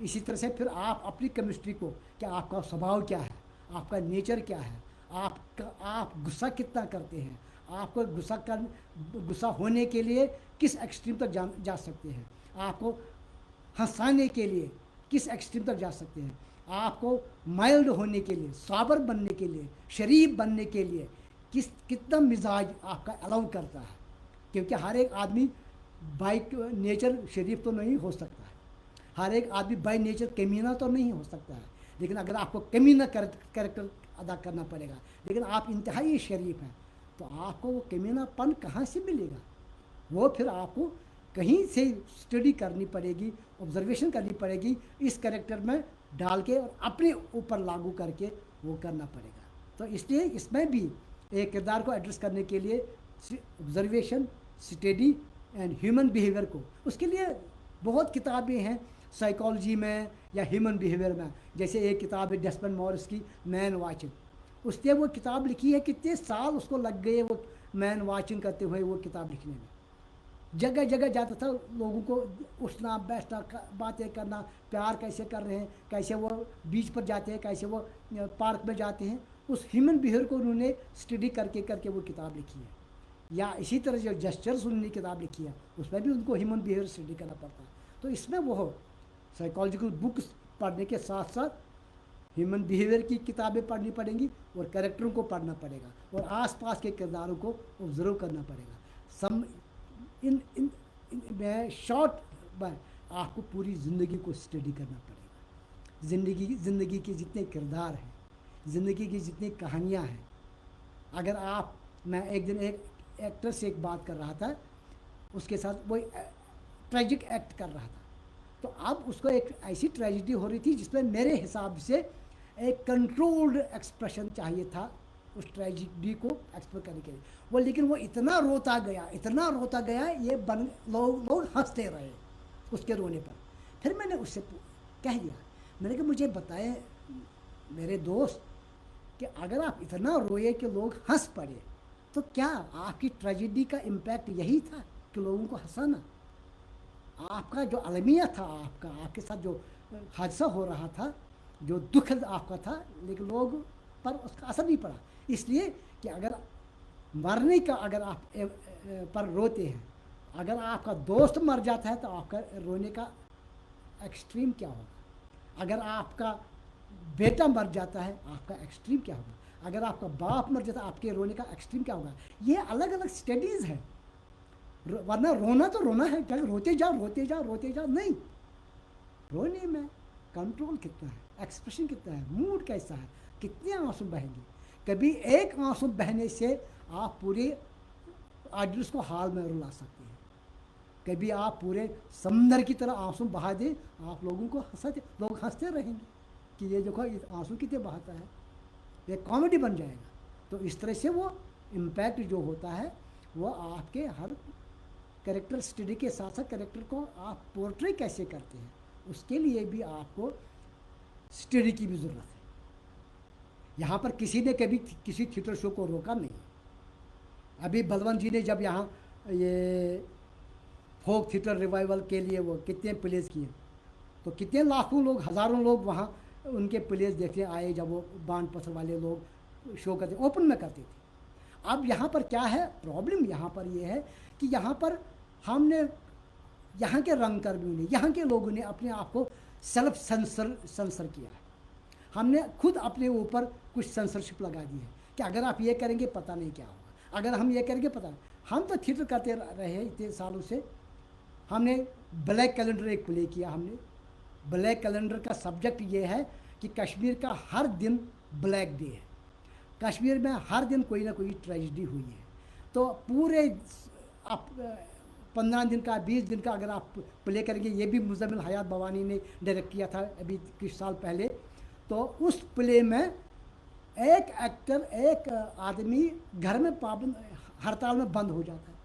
इसी तरह से फिर आप अपनी केमिस्ट्री को, क्या आपका स्वभाव क्या है, आपका नेचर क्या है, आप गुस्सा कितना करते हैं, आपको गुस्सा होने के लिए किस एक्सट्रीम तक जा सकते हैं, आपको हंसाने के लिए किस एक्सट्रीम तक जा सकते हैं, आपको माइल्ड होने के लिए, साबर बनने के लिए, शरीफ बनने के लिए कितना मिजाज आपका अलाउ करता है। क्योंकि हर एक आदमी बाई नेचर शरीफ तो नहीं हो सकता है, हर एक आदमी बाई नेचर कमीना तो नहीं हो सकता है। लेकिन अगर आपको कमीना कैरेक्टर अदा करना पड़ेगा, लेकिन आप इंतहाई शरीफ हैं, तो आपको वो कमीनापन कहाँ से मिलेगा? वो फिर आपको कहीं से स्टडी करनी पड़ेगी, ऑब्जर्वेशन करनी पड़ेगी, इस कैरेक्टर में डाल के और अपने ऊपर लागू करके वो करना पड़ेगा। तो इसलिए इसमें भी एक किरदार को एड्रेस करने के लिए observation, study and human behaviour को, उसके लिए बहुत किताबें हैं साइकोलॉजी में या ह्यूमन बिहेवियर में। जैसे एक किताब है डेस्मंड मॉरिस की, मैन वाचिंग। उसने वो किताब लिखी है, कितने साल उसको लग गए वो मैन वाचिंग करते हुए वो किताब लिखने में। जगह जगह जाता था, लोगों को उठना बैठना, बातें करना, प्यार कैसे कर रहे हैं, कैसे वो बीच पर जाते हैं, कैसे वो पार्क में जाते हैं, उस ह्यूमन बिहेवियर को उन्होंने स्टडी करके करके वो किताब लिखी है। या इसी तरह जो जेस्चर्स उन्होंने किताब लिखी है, उसमें भी उनको ह्यूमन बिहेवियर स्टडी करना पड़ता है। तो इसमें वो साइकोलॉजिकल बुक्स पढ़ने के साथ साथ ह्यूमन बिहेवियर की किताबें पढ़नी पड़ेंगी और कैरेक्टरों को पढ़ना पड़ेगा और आसपास के किरदारों को ऑब्जर्व करना पड़ेगा। सम इन शॉर्ट आपको पूरी ज़िंदगी को स्टडी करना पड़ेगा। ज़िंदगी के जितने किरदार हैं, ज़िंदगी की जितनी कहानियाँ हैं, अगर आप, मैं एक दिन एक एक्टर से एक बात कर रहा था, उसके साथ वो ट्रेजिक एक्ट कर रहा था, तो अब उसको एक ऐसी ट्रेजिडी हो रही थी जिसमें मेरे हिसाब से एक कंट्रोल्ड एक्सप्रेशन चाहिए था उस ट्रेजिडी को एक्सप्रेस करने के लिए। वो लेकिन वो इतना रोता गया ये लोग हंसते रहे उसके रोने पर। फिर मैंने उससे कह दिया, मैंने कहा मुझे बताएं मेरे दोस्त कि अगर आप इतना रोए कि लोग हंस पड़े, तो क्या आपकी ट्रेजिडी का इम्पैक्ट यही था कि लोगों को हंसाना? आपका जो अलमिया था, आपके साथ जो हादसा हो रहा था, जो दुख आपका था, लेकिन लोग पर उसका असर नहीं पड़ा। इसलिए कि अगर मरने का अगर आप पर रोते हैं अगर आपका दोस्त मर जाता है तो आपका रोने का एक्सट्रीम क्या होगा? अगर आपका बेटा मर जाता है आपका एक्सट्रीम क्या होगा? अगर आपका बाप मर जाता है आपके रोने का एक्सट्रीम क्या होगा? ये अलग अलग स्टडीज़ है। वरना रोना तो रोना है, चाहे रोते जाओ रोते जाओ रोते जाओ, नहीं। रोने में कंट्रोल कितना है, एक्सप्रेशन कितना है, मूड कैसा है, कितने आंसू बहेंगे। कभी एक आंसू बहने से आप पूरे ऑडियंस को हाल में रुला सकते हैं। कभी आप पूरे समंदर की तरह आंसू बहा दें, आप लोगों को हंसते, लोग हंसते रहेंगे कि ये देखो ये आंसू कितने बहाता है, ये कॉमेडी बन जाएगा। तो इस तरह से वो इम्पैक्ट जो होता है वो आपके हर कैरेक्टर स्टडी के साथ साथ कैरेक्टर को आप पोर्ट्रे कैसे करते हैं उसके लिए भी आपको स्टडी की भी ज़रूरत है। यहाँ पर किसी ने कभी किसी थिएटर शो को रोका नहीं। अभी बलवंत जी ने जब यहाँ ये फोक थिएटर रिवाइवल के लिए वो कितने प्लेस किए, तो कितने लाखों लोग, हज़ारों लोग वहाँ उनके प्लेस देखने आए जब वो बाण पत्थर वाले लोग शो करते, ओपन में करते थे। अब यहाँ पर क्या है प्रॉब्लम, यहाँ पर ये है कि यहाँ पर हमने यहाँ के रंगकर्मियों ने, यहाँ के लोगों ने अपने आप को सेल्फ सेंसर किया है। हमने खुद अपने ऊपर कुछ सेंसरशिप लगा दी है कि अगर आप ये करेंगे पता नहीं क्या होगा, अगर हम ये करेंगे पता नहीं। हम तो थिएटर करते रहे इतने सालों से। हमने ब्लैक कैलेंडर एक प्ले किया। हमने ब्लैक कैलेंडर का सब्जेक्ट ये है कि कश्मीर का हर दिन ब्लैक डे है, कश्मीर में हर दिन कोई ना कोई ट्रेजिडी हुई है। तो पूरे आप 15 दिन का 20 दिन का अगर आप प्ले करेंगे, ये भी मुज़म्मिल हयात भवानी ने डायरेक्ट किया था अभी कुछ साल पहले। तो उस प्ले में एक एक्टर, एक आदमी घर में पाबंद, हड़ताल में बंद हो जाता है।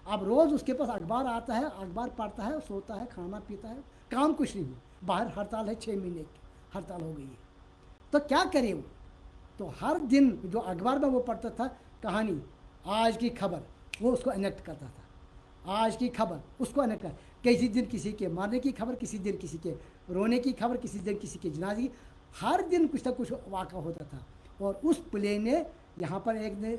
अब रोज़ उसके पास अखबार आता है, अखबार पढ़ता है, सोता है, खाना पीता है, काम कुछ नहीं है। बाहर हड़ताल है, 6 महीने की हड़ताल हो गई है, तो क्या करे वो? तो हर दिन जो अखबार में वो पढ़ता था कहानी, आज की खबर, वो उसको अनेक्ट करता था। आज की खबर उसको अनेक्ट कर, किसी दिन किसी के मारने की खबर, किसी दिन किसी के रोने की खबर, किसी दिन किसी के जनाजे की, हर दिन कुछ ना कुछ वाक़ा होता था। और उस प्ले ने यहाँ पर एक ने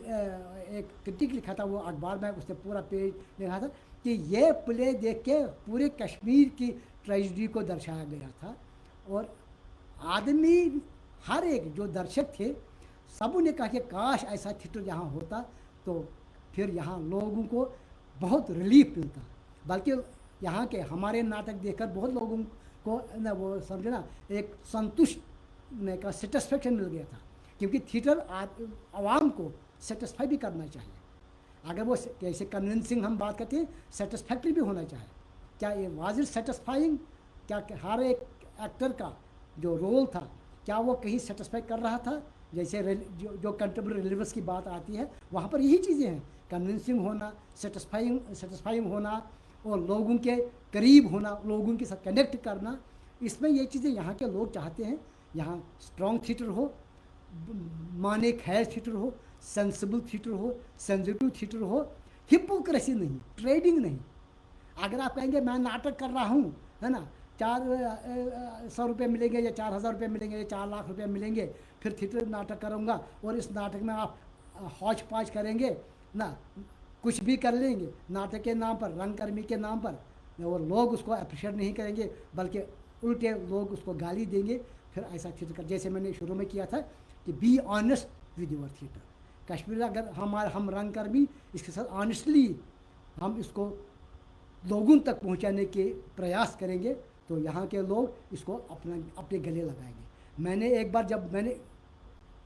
एक क्रिटिक लिखा था वो अखबार में, उसने पूरा पेज लिखा था कि ये प्ले देख के पूरे कश्मीर की ट्रेजिडी को दर्शाया गया था। और आदमी, हर एक जो दर्शक थे, सब ने कहा कि काश ऐसा थिएटर यहाँ होता तो फिर यहाँ लोगों को बहुत रिलीफ मिलता। बल्कि यहाँ के हमारे नाटक देखकर बहुत लोगों को ना वो समझे ना एक संतुष्ट का सेटिस्फेक्शन मिल गया था। क्योंकि थिएटर आवाम को सेटिस्फाई भी करना चाहिए। अगर वो कैसे कन्विंसिंग हम बात करते हैं, सेटिस्फैक्ट्री भी होना चाहिए। क्या ये वाज इट सेटिस्फाइंग? क्या हर एक एक्टर का जो रोल था क्या वो कहीं सेटिस्फाई कर रहा था? जैसे जो कंटेम्प्रेरी रिलीवर्स की बात आती है वहाँ पर यही चीज़ें हैं, कन्विंसिंग होना, सेटिस्फाइंग होना और लोगों के करीब होना, लोगों के साथ कनेक्ट करना। इसमें ये चीज़ें यहाँ के लोग चाहते हैं। यहाँ स्ट्रॉन्ग थिएटर हो, माने खैर थिएटर हो, सेंसिबल थिएटर हो, सेंसिटिव थिएटर हो, हिपोक्रेसी नहीं, ट्रेडिंग नहीं। अगर आप कहेंगे मैं नाटक कर रहा हूँ, है ना, 400 रुपये मिलेंगे या 4000 रुपये मिलेंगे या 4 लाख रुपये मिलेंगे, फिर थिएटर नाटक करूँगा और इस नाटक में आप हौच पाच करेंगे ना, कुछ भी कर लेंगे नाटक के नाम पर, रंगकर्मी के नाम पर, और लोग उसको अप्रिशिएट नहीं करेंगे बल्कि उल्टे लोग उसको गाली देंगे। फिर ऐसा थिएटर कर, जैसे मैंने शुरू में किया था कि be honest with your theatre. Kashmir अगर हम रंगकर्मी इसके साथ ऑनेस्टली हम इसको लोगों तक पहुंचाने के प्रयास करेंगे तो यहाँ के लोग इसको अपने गले लगाएंगे। मैंने एक बार जब मैंने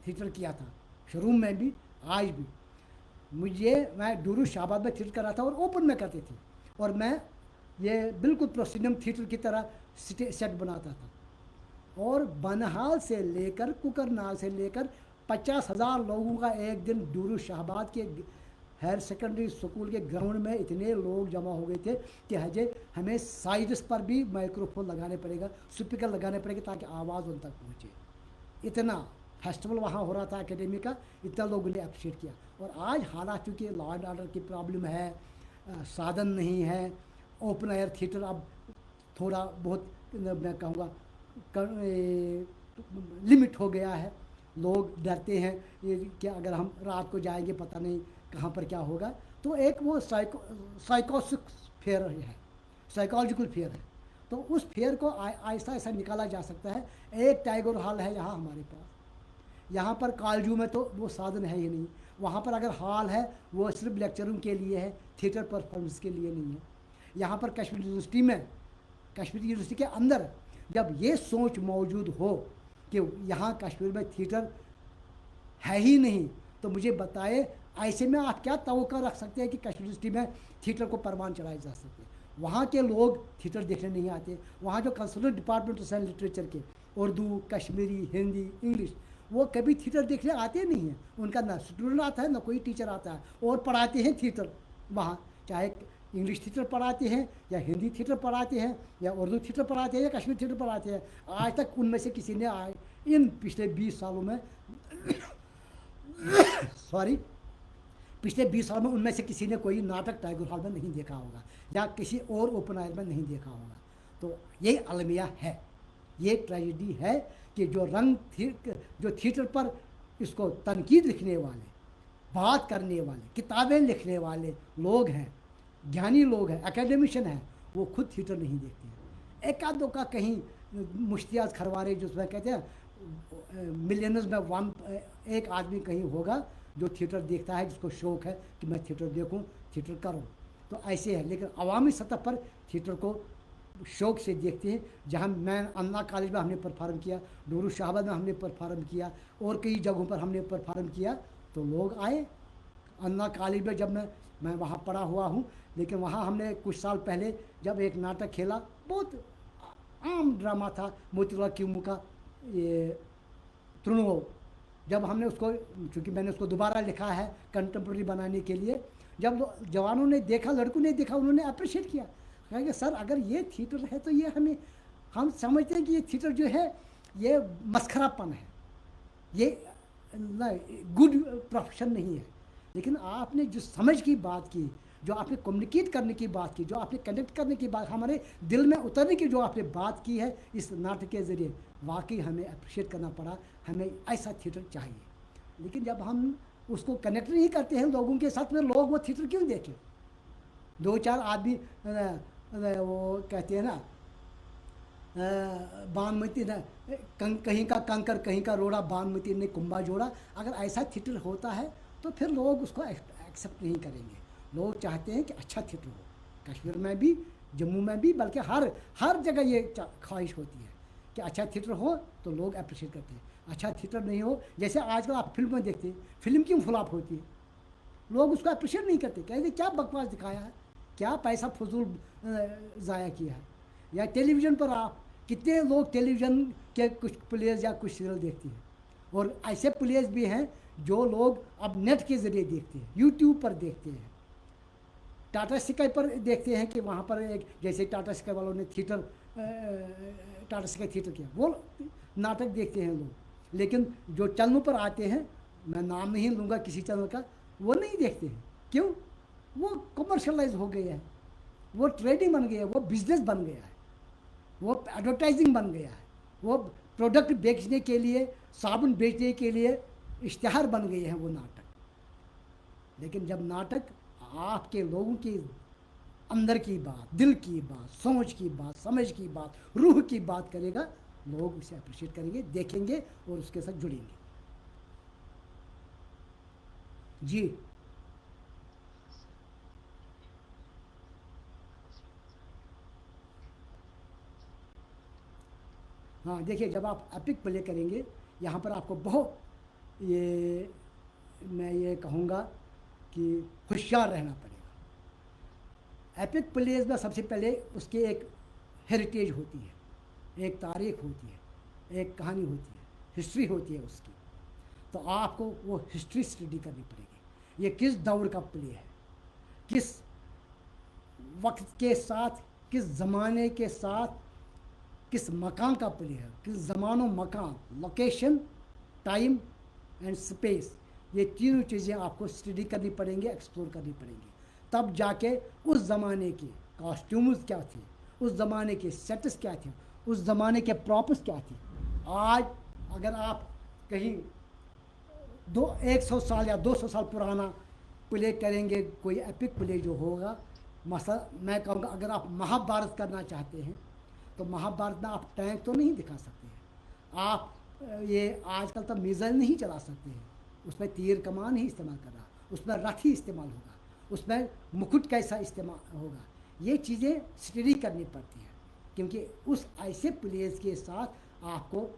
थिएटर किया था, शुरू में भी आज भी, मैं डूरू शाहबाद में थिएटर कर रहा था और ओपन में करते थे, और मैं ये बिल्कुल प्रोसीडियम थिएटर की तरह सेट बनाता था। और बनहाल से लेकर कुकरनाल से लेकर 50,000 लोगों का एक दिन डूरू शाहबाद के हायर सेकेंडरी स्कूल के ग्राउंड में इतने लोग जमा हो गए थे कि हजे हमें साइड्स पर भी माइक्रोफोन लगाने पड़ेगा, स्पीकर लगाने पड़ेगा ताकि आवाज़ उन तक पहुँचे। इतना फेस्टिवल वहाँ हो रहा था एकेडमी का, इतना लोगों ने अप्रिशिएट किया। और आज हालांकि चूँकि लॉ एंड ऑर्डर की प्रॉब्लम है, साधन नहीं है, ओपन एयर थिएटर अब थोड़ा बहुत मैं कहूँगा लिमिट हो गया है, लोग डरते हैं ये कि अगर हम रात को जाएंगे पता नहीं कहाँ पर क्या होगा। तो एक वो साइकोसिक फेयर है, साइकोलॉजिकल फेयर है। तो उस फेयर को ऐसा ऐसा निकाला जा सकता है। एक टाइगर हॉल है यहाँ हमारे पास, यहाँ पर कालजू में तो वो साधन है ही नहीं। वहाँ पर अगर हॉल है वो सिर्फ लेक्चरों के लिए है, थिएटर परफॉर्मेंस के लिए नहीं है। यहाँ पर कश्मीर यूनिवर्सिटी में, कश्मीर यूनिवर्सिटी के अंदर जब ये सोच मौजूद हो कि यहाँ कश्मीर में थिएटर है ही नहीं, तो मुझे बताए ऐसे में आप क्या तवक्को रख सकते हैं कि कश्मीर यूनिवर्सिटी में थिएटर को परवान चढ़ाए जा सकते हैं। वहाँ के लोग थिएटर देखने नहीं आते। वहाँ जो concern department of science literature के उर्दू, कश्मीरी, हिंदी, इंग्लिश, वो कभी थिएटर देखने आते नहीं हैं। उनका ना स्टूडेंट आता है ना कोई टीचर आता है, और पढ़ाते हैं थिएटर वहाँ, चाहे इंग्लिश थिएटर पढ़ाते हैं या हिंदी थिएटर पढ़ाते हैं या उर्दू थिएटर पढ़ाते हैं या कश्मीर थिएटर पढ़ाते हैं। आज तक उनमें से किसी ने इन पिछले 20 सालों में सॉरी पिछले 20 सालों में उनमें से किसी ने कोई नाटक टाइगर हॉल में नहीं देखा होगा या किसी और ओपन एयर में नहीं देखा होगा। तो ये अलमिया है, ये ट्रेजेडी है कि जो जो थिएटर पर इसको तनकीद लिखने वाले, बात करने वाले, किताबें लिखने वाले लोग हैं, ज्ञानी लोग हैं, एकेडमिशियन हैं, वो खुद थिएटर नहीं देखते हैं। एक आध दो का कहीं मुश्तियात खरवारे जिसमें कहते हैं मिलियनर्स में वन एक आदमी कहीं होगा जो थिएटर देखता है, जिसको शौक़ है कि मैं थिएटर देखूं, थिएटर करूं। तो ऐसे है, लेकिन अवामी सतह पर थिएटर को शौक़ से देखते हैं। जहाँ मैं अन्ना कॉलेज में हमने परफॉर्म किया, नूरुल शाहबाद में हमने परफॉर्म किया, और कई जगहों पर हमने परफॉर्म किया, तो लोग आए। अन्ना कॉलेज में जब मैं वहाँ पढ़ा हुआ हूँ, लेकिन वहाँ हमने कुछ साल पहले जब एक नाटक खेला, बहुत आम ड्रामा था मोतीलाल क्यूमू का ये तृणो। जब हमने उसको, चूँकि मैंने उसको दोबारा लिखा है कंटेम्प्रेरी बनाने के लिए, जब जवानों ने देखा, लड़कों ने देखा, उन्होंने अप्रिशिएट किया, कहेंगे सर अगर ये थिएटर है तो ये हम समझते हैं कि ये थिएटर जो है ये मस्खरापन है, ये गुड प्रोफेशन नहीं है। लेकिन आपने जो समझ की बात की, जो आपने कम्युनिकेट करने की बात की, जो आपने कनेक्ट करने की बात, हमारे दिल में उतरने की जो आपने बात की है इस नाटक के ज़रिए, वाकई हमें अप्रिशिएट करना पड़ा। हमें ऐसा थिएटर चाहिए। लेकिन जब हम उसको कनेक्ट नहीं करते हैं लोगों के साथ में, लोग वो थिएटर क्यों देखें? दो चार आदमी वो कहते हैं ना बानमती ने कहीं का कंकर कहीं का रोड़ा, बानमती ने कुंभा जोड़ा। अगर ऐसा थिएटर होता है तो फिर लोग उसको एक्सेप्ट नहीं करेंगे। लोग चाहते हैं कि अच्छा थिएटर हो, कश्मीर में भी, जम्मू में भी, बल्कि हर जगह ये ख्वाहिश होती है कि अच्छा थिएटर हो तो लोग अप्रिशिएट करते हैं। अच्छा थिएटर नहीं हो, जैसे आजकल आप फिल्म में देखते हैं, फिल्म क्यों फ्लॉप होती है? लोग उसको अप्रिशिएट नहीं करते, कहते क्या बकवास दिखाया है, क्या पैसा फजूल ज़ाया किया है। या टेलीविज़न पर आप कितने लोग टेलीविज़न के कुछ प्लेयर्स या कुछ सीरियल देखते हैं, और ऐसे प्लेयर्स भी हैं जो लोग अब नेट के ज़रिए देखते हैं, यूट्यूब पर देखते हैं, टाटा स्काई पर देखते हैं कि वहाँ पर एक, जैसे टाटा स्काई वालों ने थिएटर, टाटा स्काई थिएटर किया, वो नाटक देखते हैं लोग। लेकिन जो चैनलों पर आते हैं, मैं नाम नहीं लूँगा किसी चैनल का, वो नहीं देखते हैं। क्यों? वो कमर्शलाइज हो गया है, वो ट्रेडिंग बन गया है, वो बिजनेस बन गया है, वो एडवर्टाइजिंग बन गया है, वो प्रोडक्ट बेचने के लिए, साबुन बेचने के लिए इश्तिहार बन गए हैं वो नाटक। लेकिन जब नाटक आपके लोगों की अंदर की बात, दिल की बात, सोच की बात, समझ की बात, रूह की बात करेगा, लोग उसे अप्रिशिएट करेंगे, देखेंगे और उसके साथ जुड़ेंगे। जी हाँ, देखिए जब आप एपिक प्ले करेंगे, यहाँ पर आपको बहुत ये, मैं ये कहूँगा कि होशियार रहना पड़ेगा। एपिक प्लेज में सबसे पहले उसके एक हेरिटेज होती है, एक तारीख होती है, एक कहानी होती है, हिस्ट्री होती है उसकी। तो आपको वो हिस्ट्री स्टडी करनी पड़ेगी। ये किस दौर का प्ले है, किस वक्त के साथ, किस ज़माने के साथ, किस मकान का प्ले है, किस ज़मानो मकान, लोकेशन, टाइम एंड स्पेस, ये तीनों चीज़ें आपको स्टडी करनी पड़ेंगी, एक्सप्लोर करनी पड़ेंगी। तब जाके उस ज़माने के कॉस्ट्यूम्स क्या थे, उस ज़माने के सेट्स क्या थे, उस ज़माने के प्रॉप्स क्या थे। आज अगर आप कहीं 100 साल या 200 साल पुराना प्ले करेंगे, कोई एपिक प्ले जो होगा। मसला मैं कहूँगा, अगर आप महाभारत करना चाहते हैं तो महाभारत में आप टैंक तो नहीं दिखा सकते हैं। आप ये आजकल तो मिसाइल नहीं चला सकते हैं, उसमें तीर कमान ही इस्तेमाल कर रहा, उसमें रथ ही इस्तेमाल होगा, उसमें मुकुट कैसा इस्तेमाल होगा। ये चीज़ें स्टडी करनी पड़ती हैं, क्योंकि उस ऐसे प्लेयर्स के साथ आपको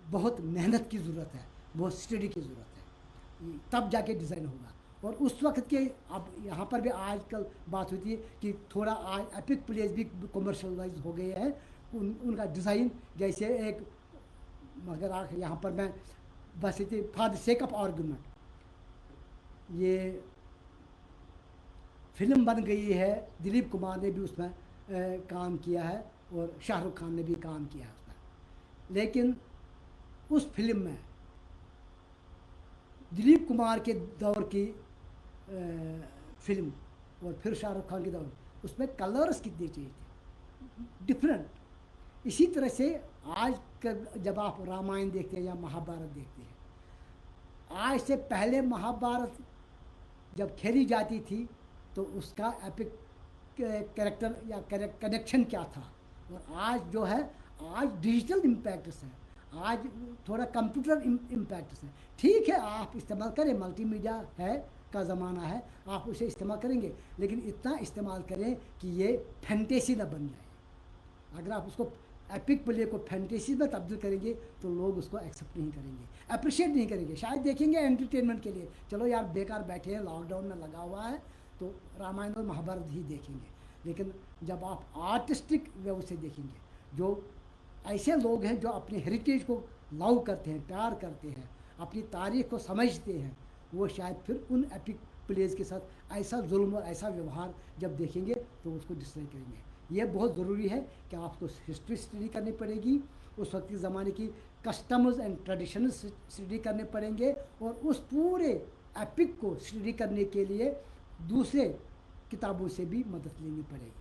बहुत मेहनत की ज़रूरत है, बहुत स्टडी की ज़रूरत है, तब जाके डिज़ाइन होगा। और उस वक्त के अब यहाँ पर भी आजकल बात होती है कि थोड़ा आज एपिक प्लेयर्स भी कमर्शलाइज हो गए हैं, उनका डिज़ाइन जैसे एक, मगर यहाँ पर मैं बस इतनी for the sake of argument, ये फिल्म बन गई है, दिलीप कुमार ने भी उसमें काम किया है और शाहरुख खान ने भी काम किया है उसमें। लेकिन उस फिल्म में दिलीप कुमार के दौर की फिल्म और फिर शाहरुख खान के दौर, उसमें कलर्स कितने चाहिए थे, डिफरेंट। इसी तरह से आज का जब आप रामायण देखते हैं या महाभारत देखते हैं, आज से पहले महाभारत जब खेली जाती थी तो उसका एपिक कैरेक्टर या कनेक्शन क्या था, और आज जो है, आज डिजिटल इम्पैक्ट्स है, आज थोड़ा कंप्यूटर इम्पैक्ट्स है। ठीक है, आप इस्तेमाल करें, मल्टीमीडिया है का ज़माना है, आप उसे इस्तेमाल करेंगे, लेकिन इतना इस्तेमाल करें कि ये फैंटेसी ना बन जाए। अगर आप उसको एपिक प्ले को फैंटेसी में तब्दील करेंगे तो लोग उसको एक्सेप्ट नहीं करेंगे, अप्रिशिएट नहीं करेंगे, शायद देखेंगे एंटरटेनमेंट के लिए, चलो यार बेकार बैठे हैं, लॉकडाउन में लगा हुआ है तो रामायण और महाभारत ही देखेंगे। लेकिन जब आप आर्टिस्टिक वे से देखेंगे, जो ऐसे लोग हैं जो अपने हेरिटेज को लव करते हैं, प्यार करते हैं, अपनी तारीख को समझते हैं, वो शायद फिर उन एपिक प्लेज के साथ ऐसा जुल्म और ऐसा व्यवहार जब देखेंगे तो उसको डिसलाइक करेंगे। ये बहुत ज़रूरी है कि आपको हिस्ट्री स्टडी करनी पड़ेगी, उस वक्त के ज़माने की कस्टम्स एंड ट्रेडिशन स्टडी करने पड़ेंगे, और उस पूरे एपिक को स्टडी करने के लिए दूसरे किताबों से भी मदद लेनी पड़ेगी।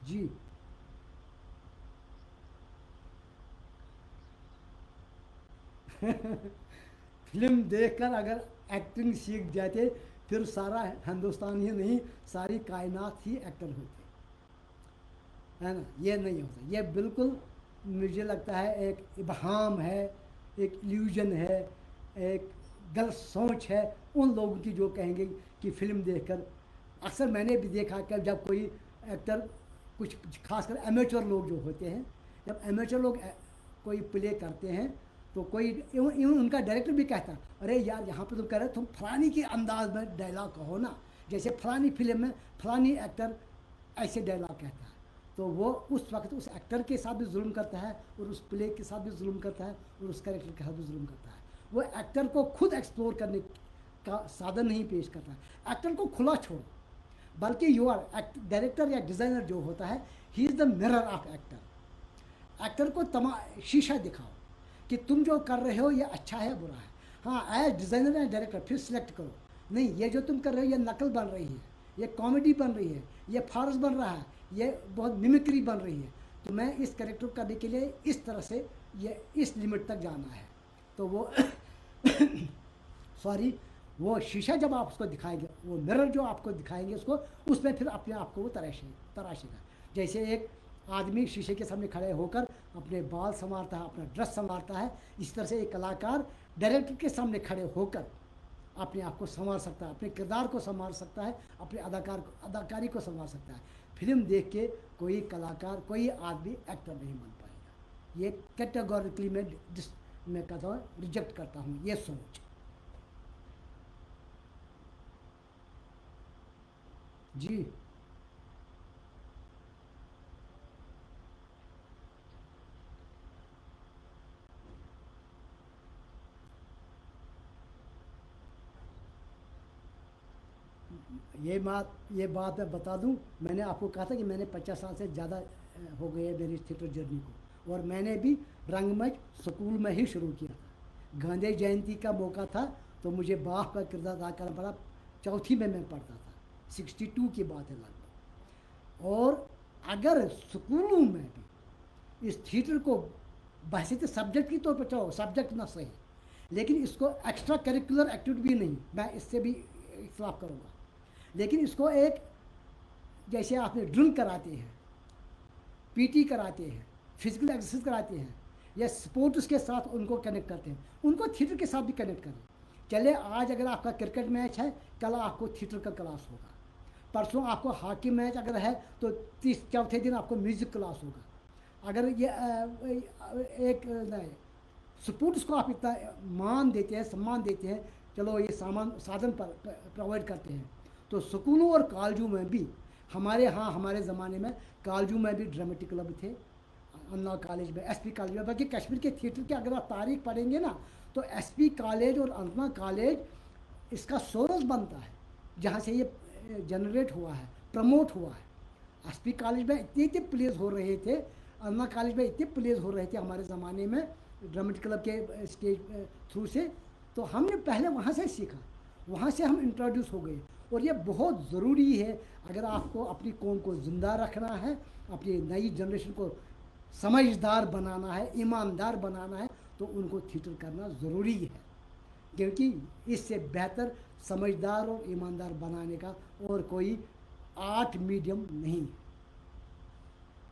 जी फिल्म देखकर अगर एक्टिंग सीख जाते फिर सारा हिंदुस्तान ही नहीं, सारी कायनात ही एक्टर होते, है ना। ये नहीं होता, ये बिल्कुल मुझे लगता है एक इबहम है, एक इल्यूजन है, एक गलत सोच है उन लोगों की जो कहेंगे कि फिल्म देखकर। अक्सर मैंने भी देखा कि जब कोई एक्टर, कुछ खासकर एमेचर लोग जो होते हैं, जब एमेचर लोग कोई प्ले करते हैं तो कोई इवन उनका डायरेक्टर भी कहता, अरे यार यहाँ पे तुम कह रहे तुम फलानी के अंदाज में डायलॉग कहो ना, जैसे फलानी फिल्म में फलानी एक्टर ऐसे डायलॉग कहता है, तो वो उस वक्त उस एक्टर के साथ भी जुल्म करता है और उस प्ले के साथ भी जुल्म करता है और उस कैरेक्टर के साथ भी जुल्म करता है। वो एक्टर को खुद एक्सप्लोर करने का साधन नहीं पेश करता है, एक्टर को खुला छोड़ो, बल्कि यू आर डायरेक्टर या डिज़ाइनर जो होता है, he is the mirror of actor. Actor को शीशा दिखाओ कि तुम जो कर रहे हो ये अच्छा है बुरा है। हाँ, एज डिज़ाइनर या डायरेक्टर फिर सिलेक्ट करो, नहीं ये जो तुम कर रहे हो ये नकल बन रही है, ये कॉमेडी बन रही है, ये फार्स बन रहा है, ये बहुत मिमिक्री बन रही है, तो मैं इस कैरेक्टर करने के लिए इस तरह से ये इस लिमिट तक जाना है। तो वो सॉरी, वो शीशा जब आप उसको दिखाएंगे, वो मिरर जो आपको दिखाएंगे उसको, उसमें फिर अपने आप को वो तराशेगा। जैसे एक आदमी शीशे के सामने खड़े होकर अपने बाल संवारता है, अपना ड्रेस संवारता है, इस तरह से एक कलाकार डायरेक्टर के सामने खड़े होकर अपने आप को संवार सकता है, अपने किरदार को संवार सकता है, अपने अदाकारी को संवार सकता है। फिल्म देख के कोई कलाकार, कोई आदमी एक्टर नहीं बन पाएगा। ये कैटेगोरिकली मैं कहता हूँ, रिजेक्ट करता हूँ ये सोच। जी ये बात मैं बता दूं, मैंने आपको कहा था कि मैंने 50 साल से ज़्यादा हो गए है मेरी थिएटर जर्नी को, और मैंने भी रंगमंच स्कूल में ही शुरू किया था। गांधी जयंती का मौका था तो मुझे बाप का किरदार अदा करना पड़ा, चौथी में मैं पढ़ता था, 62 की बात है लगभग। और अगर स्कूलों में भी इस थिएटर को बहसीत सब्जेक्ट की तौर पर चलो सब्जेक्ट ना सही, लेकिन इसको एक्स्ट्रा करिकुलर एक्टिविटी भी नहीं, मैं इससे भी इख्तलाफ करूँगा। लेकिन इसको एक, जैसे आपने ड्रिल कराते हैं, पीटी कराते हैं, फिजिकल एक्सरसाइज कराते हैं, या स्पोर्ट्स के साथ उनको कनेक्ट करते हैं, उनको थिएटर के साथ भी कनेक्ट करें। चले आज अगर आपका क्रिकेट मैच है, कल आपको थिएटर का क्लास होगा, परसों आपको हॉकी मैच अगर है तो चौथे दिन आपको म्यूज़िक क्लास होगा। अगर ये एक स्पोर्ट्स को आप इतना मान देते हैं, सम्मान देते हैं, चलो ये साधन प्रोवाइड करते हैं, तो स्कूलों और कॉलेजों में भी हमारे यहाँ, हमारे ज़माने में कॉलेजों में भी ड्रामेटिक क्लब थे, अन्ना कॉलेज में, एसपी कॉलेज में, बाकी कश्मीर के थिएटर के अगर आप तारीख पढ़ेंगे ना, तो एसपी कॉलेज और अन्ना कॉलेज इसका सोर्स बनता है, जहाँ से ये जनरेट हुआ है, प्रमोट हुआ है। एसपी कॉलेज में इतने इतने प्लेस हो रहे थे, अन्ना कॉलेज में इतने प्लेस हो रहे थे हमारे ज़माने में ड्रामेटिक क्लब के स्टेज थ्रू से, तो हमने पहले वहाँ से सीखा, वहाँ से हम इंट्रोड्यूस हो गए। और ये बहुत ज़रूरी है, अगर आपको अपनी कौम को ज़िंदा रखना है, अपनी नई जनरेशन को समझदार बनाना है, ईमानदार बनाना है, तो उनको थिएटर करना ज़रूरी है, क्योंकि इससे बेहतर समझदार और ईमानदार बनाने का और कोई आर्ट मीडियम नहीं है।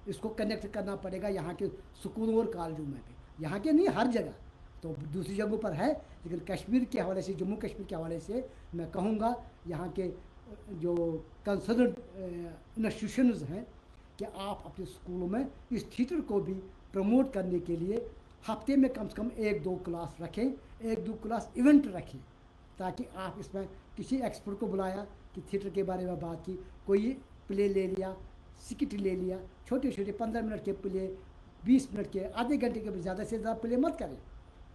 इसको कनेक्ट करना पड़ेगा यहाँ के स्कूलों और कॉलेजों में भी, यहाँ के नहीं हर जगह, तो दूसरी जगहों पर है, लेकिन कश्मीर के हवाले से, जम्मू कश्मीर के हवाले से मैं कहूँगा यहाँ के जो कंसर्न इंस्टीट्यूशंस हैं कि आप अपने स्कूलों में इस थिएटर को भी प्रमोट करने के लिए हफ्ते में कम से कम 1-2 क्लास रखें, 1-2 क्लास इवेंट रखें, ताकि आप इसमें किसी एक्सपर्ट को बुलाया कि थिएटर के बारे में बात की, कोई प्ले ले लिया, स्किट ले लिया, छोटे छोटे 15 मिनट के प्ले, 20 मिनट के, आधे घंटे के, ज़्यादा से ज़्यादा प्ले मत करें,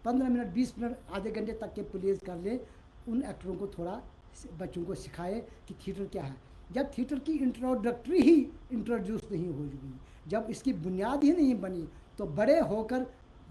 15 मिनट 20 मिनट आधे घंटे तक के प्लेज कर लें। उन एक्टरों को थोड़ा बच्चों को सिखाए कि थिएटर क्या है। जब थिएटर की इंट्रोडक्टरी ही इंट्रोड्यूस नहीं हो गई, जब इसकी बुनियाद ही नहीं बनी, तो बड़े होकर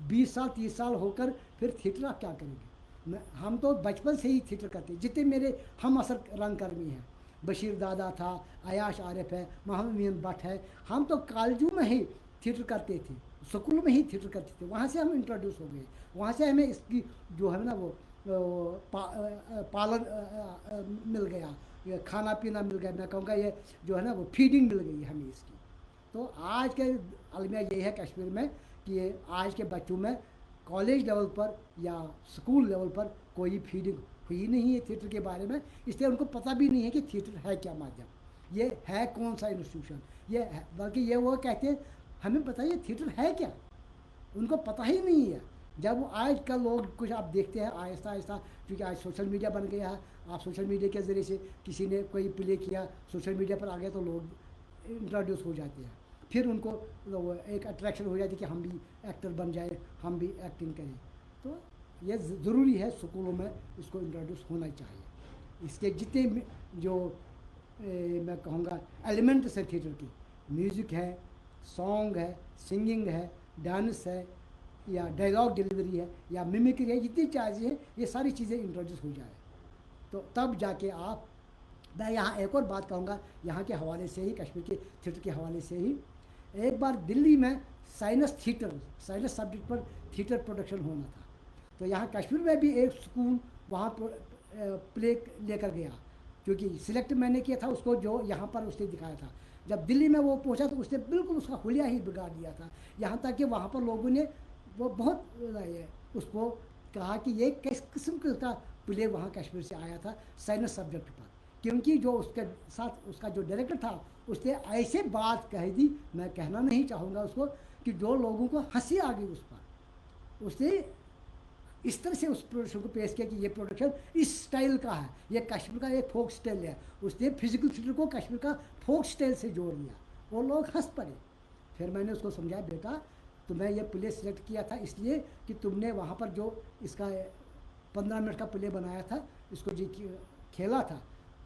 20 साल 30 साल होकर फिर थिएटर आप क्या करेंगे। हम तो बचपन से ही थिएटर करते, जितने मेरे हम असर रंगकर्मी हैं, बशीर दादा था, अयाश आरिफ है, मोहम्मद मीन भट्ट है, हम तो कॉलेजों में ही थिएटर करते थे, स्कूल में ही थिएटर करते थे, वहाँ से हम इंट्रोड्यूस हो गए, वहाँ से हमें इसकी जो है ना वो पालन मिल गया, ये खाना पीना मिल गया, मैं कहूँगा ये जो है ना वो फीडिंग मिल गई हमें इसकी। तो आज के अलमिया यही है कश्मीर में कि ये आज के बच्चों में कॉलेज लेवल पर या स्कूल लेवल पर कोई फीडिंग हुई नहीं है थिएटर के बारे में, इसलिए उनको पता भी नहीं है कि थिएटर है क्या माध्यम, ये है कौन सा इंस्टीट्यूशन, ये है, बल्कि ये वो कहते हैं हमें बताइए थिएटर है क्या, उनको पता ही नहीं है। जब आज कल लोग कुछ आप देखते हैं आहिस्ता आहिस्ता, क्योंकि आज सोशल मीडिया बन गया है, आप सोशल मीडिया के ज़रिए से किसी ने कोई प्ले किया, सोशल मीडिया पर आ गया तो लोग इंट्रोड्यूस हो जाते हैं, फिर उनको एक अट्रैक्शन हो जाती है कि हम भी एक्टर बन जाए, हम भी एक्टिंग करें। तो ये ज़रूरी है स्कूलों में इसको इंट्रोड्यूस होना चाहिए। इसके जितने जो मैं कहूँगा एलिमेंट्स है थिएटर की, म्यूज़िक है, सॉन्ग है, सिंगिंग है, डांस है, या डायलॉग डिलीवरी है, या मिमिक्री है, जितनी चीज़ें हैं ये सारी चीज़ें इंट्रोड्यूस हो जाए, तो तब जाके आप, मैं यहाँ एक और बात कहूँगा यहाँ के हवाले से ही, कश्मीर के थिएटर के हवाले से ही, एक बार दिल्ली में साइनस सब्जेक्ट पर थिएटर प्रोडक्शन होना था, तो यहाँ कश्मीर में भी एक स्कूल वहाँ पर प्ले लेकर गया, क्योंकि सिलेक्ट मैंने किया था उसको, जो यहाँ पर उसने दिखाया था। जब दिल्ली में वो पहुँचा तो उसने बिल्कुल उसका हुलिया ही बिगाड़ दिया था, यहाँ तक कि वहाँ पर लोगों ने वो बहुत उसको कहा कि ये किस किस्म का प्ले वहाँ कश्मीर से आया था साइंस सब्जेक्ट पर, क्योंकि जो उसके साथ उसका जो डायरेक्टर था उसने ऐसे बात कह दी, मैं कहना नहीं चाहूँगा उसको, कि जो लोगों को हंसी आ गई उस पर। उसने इस तरह से उस प्रोडक्शन को पेश किया कि ये प्रोडक्शन इस स्टाइल का है, ये कश्मीर का एक फोक स्टाइल है। उसने फिजिकल थिएटर को कश्मीर का फोक स्टाइल से जोड़ दिया, वो लोग हंस पड़े। फिर मैंने उसको समझाया, बेटा तुम्हें ये प्ले सिलेक्ट किया था इसलिए कि तुमने वहाँ पर जो इसका 15 मिनट का प्ले बनाया था, इसको जो खेला था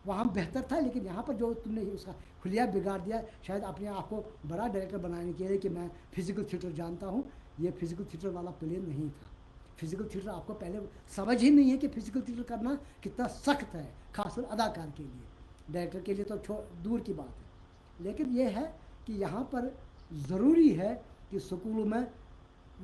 वहाँ बेहतर था, लेकिन यहाँ पर जो तुमने उसका हुलिया बिगाड़ दिया, शायद अपने आप को बड़ा डायरेक्टर बनाने के लिए कि मैं फिजिकल थिएटर जानता हूँ, ये फिजिकल थिएटर वाला प्ले नहीं था। फिजिकल थिएटर आपको पहले समझ ही नहीं है कि फिजिकल थिएटर करना कितना सख्त है, खासकर अदाकार के लिए, डायरेक्टर के लिए तो दूर की बात है। लेकिन ये है कि यहाँ पर ज़रूरी है कि स्कूलों में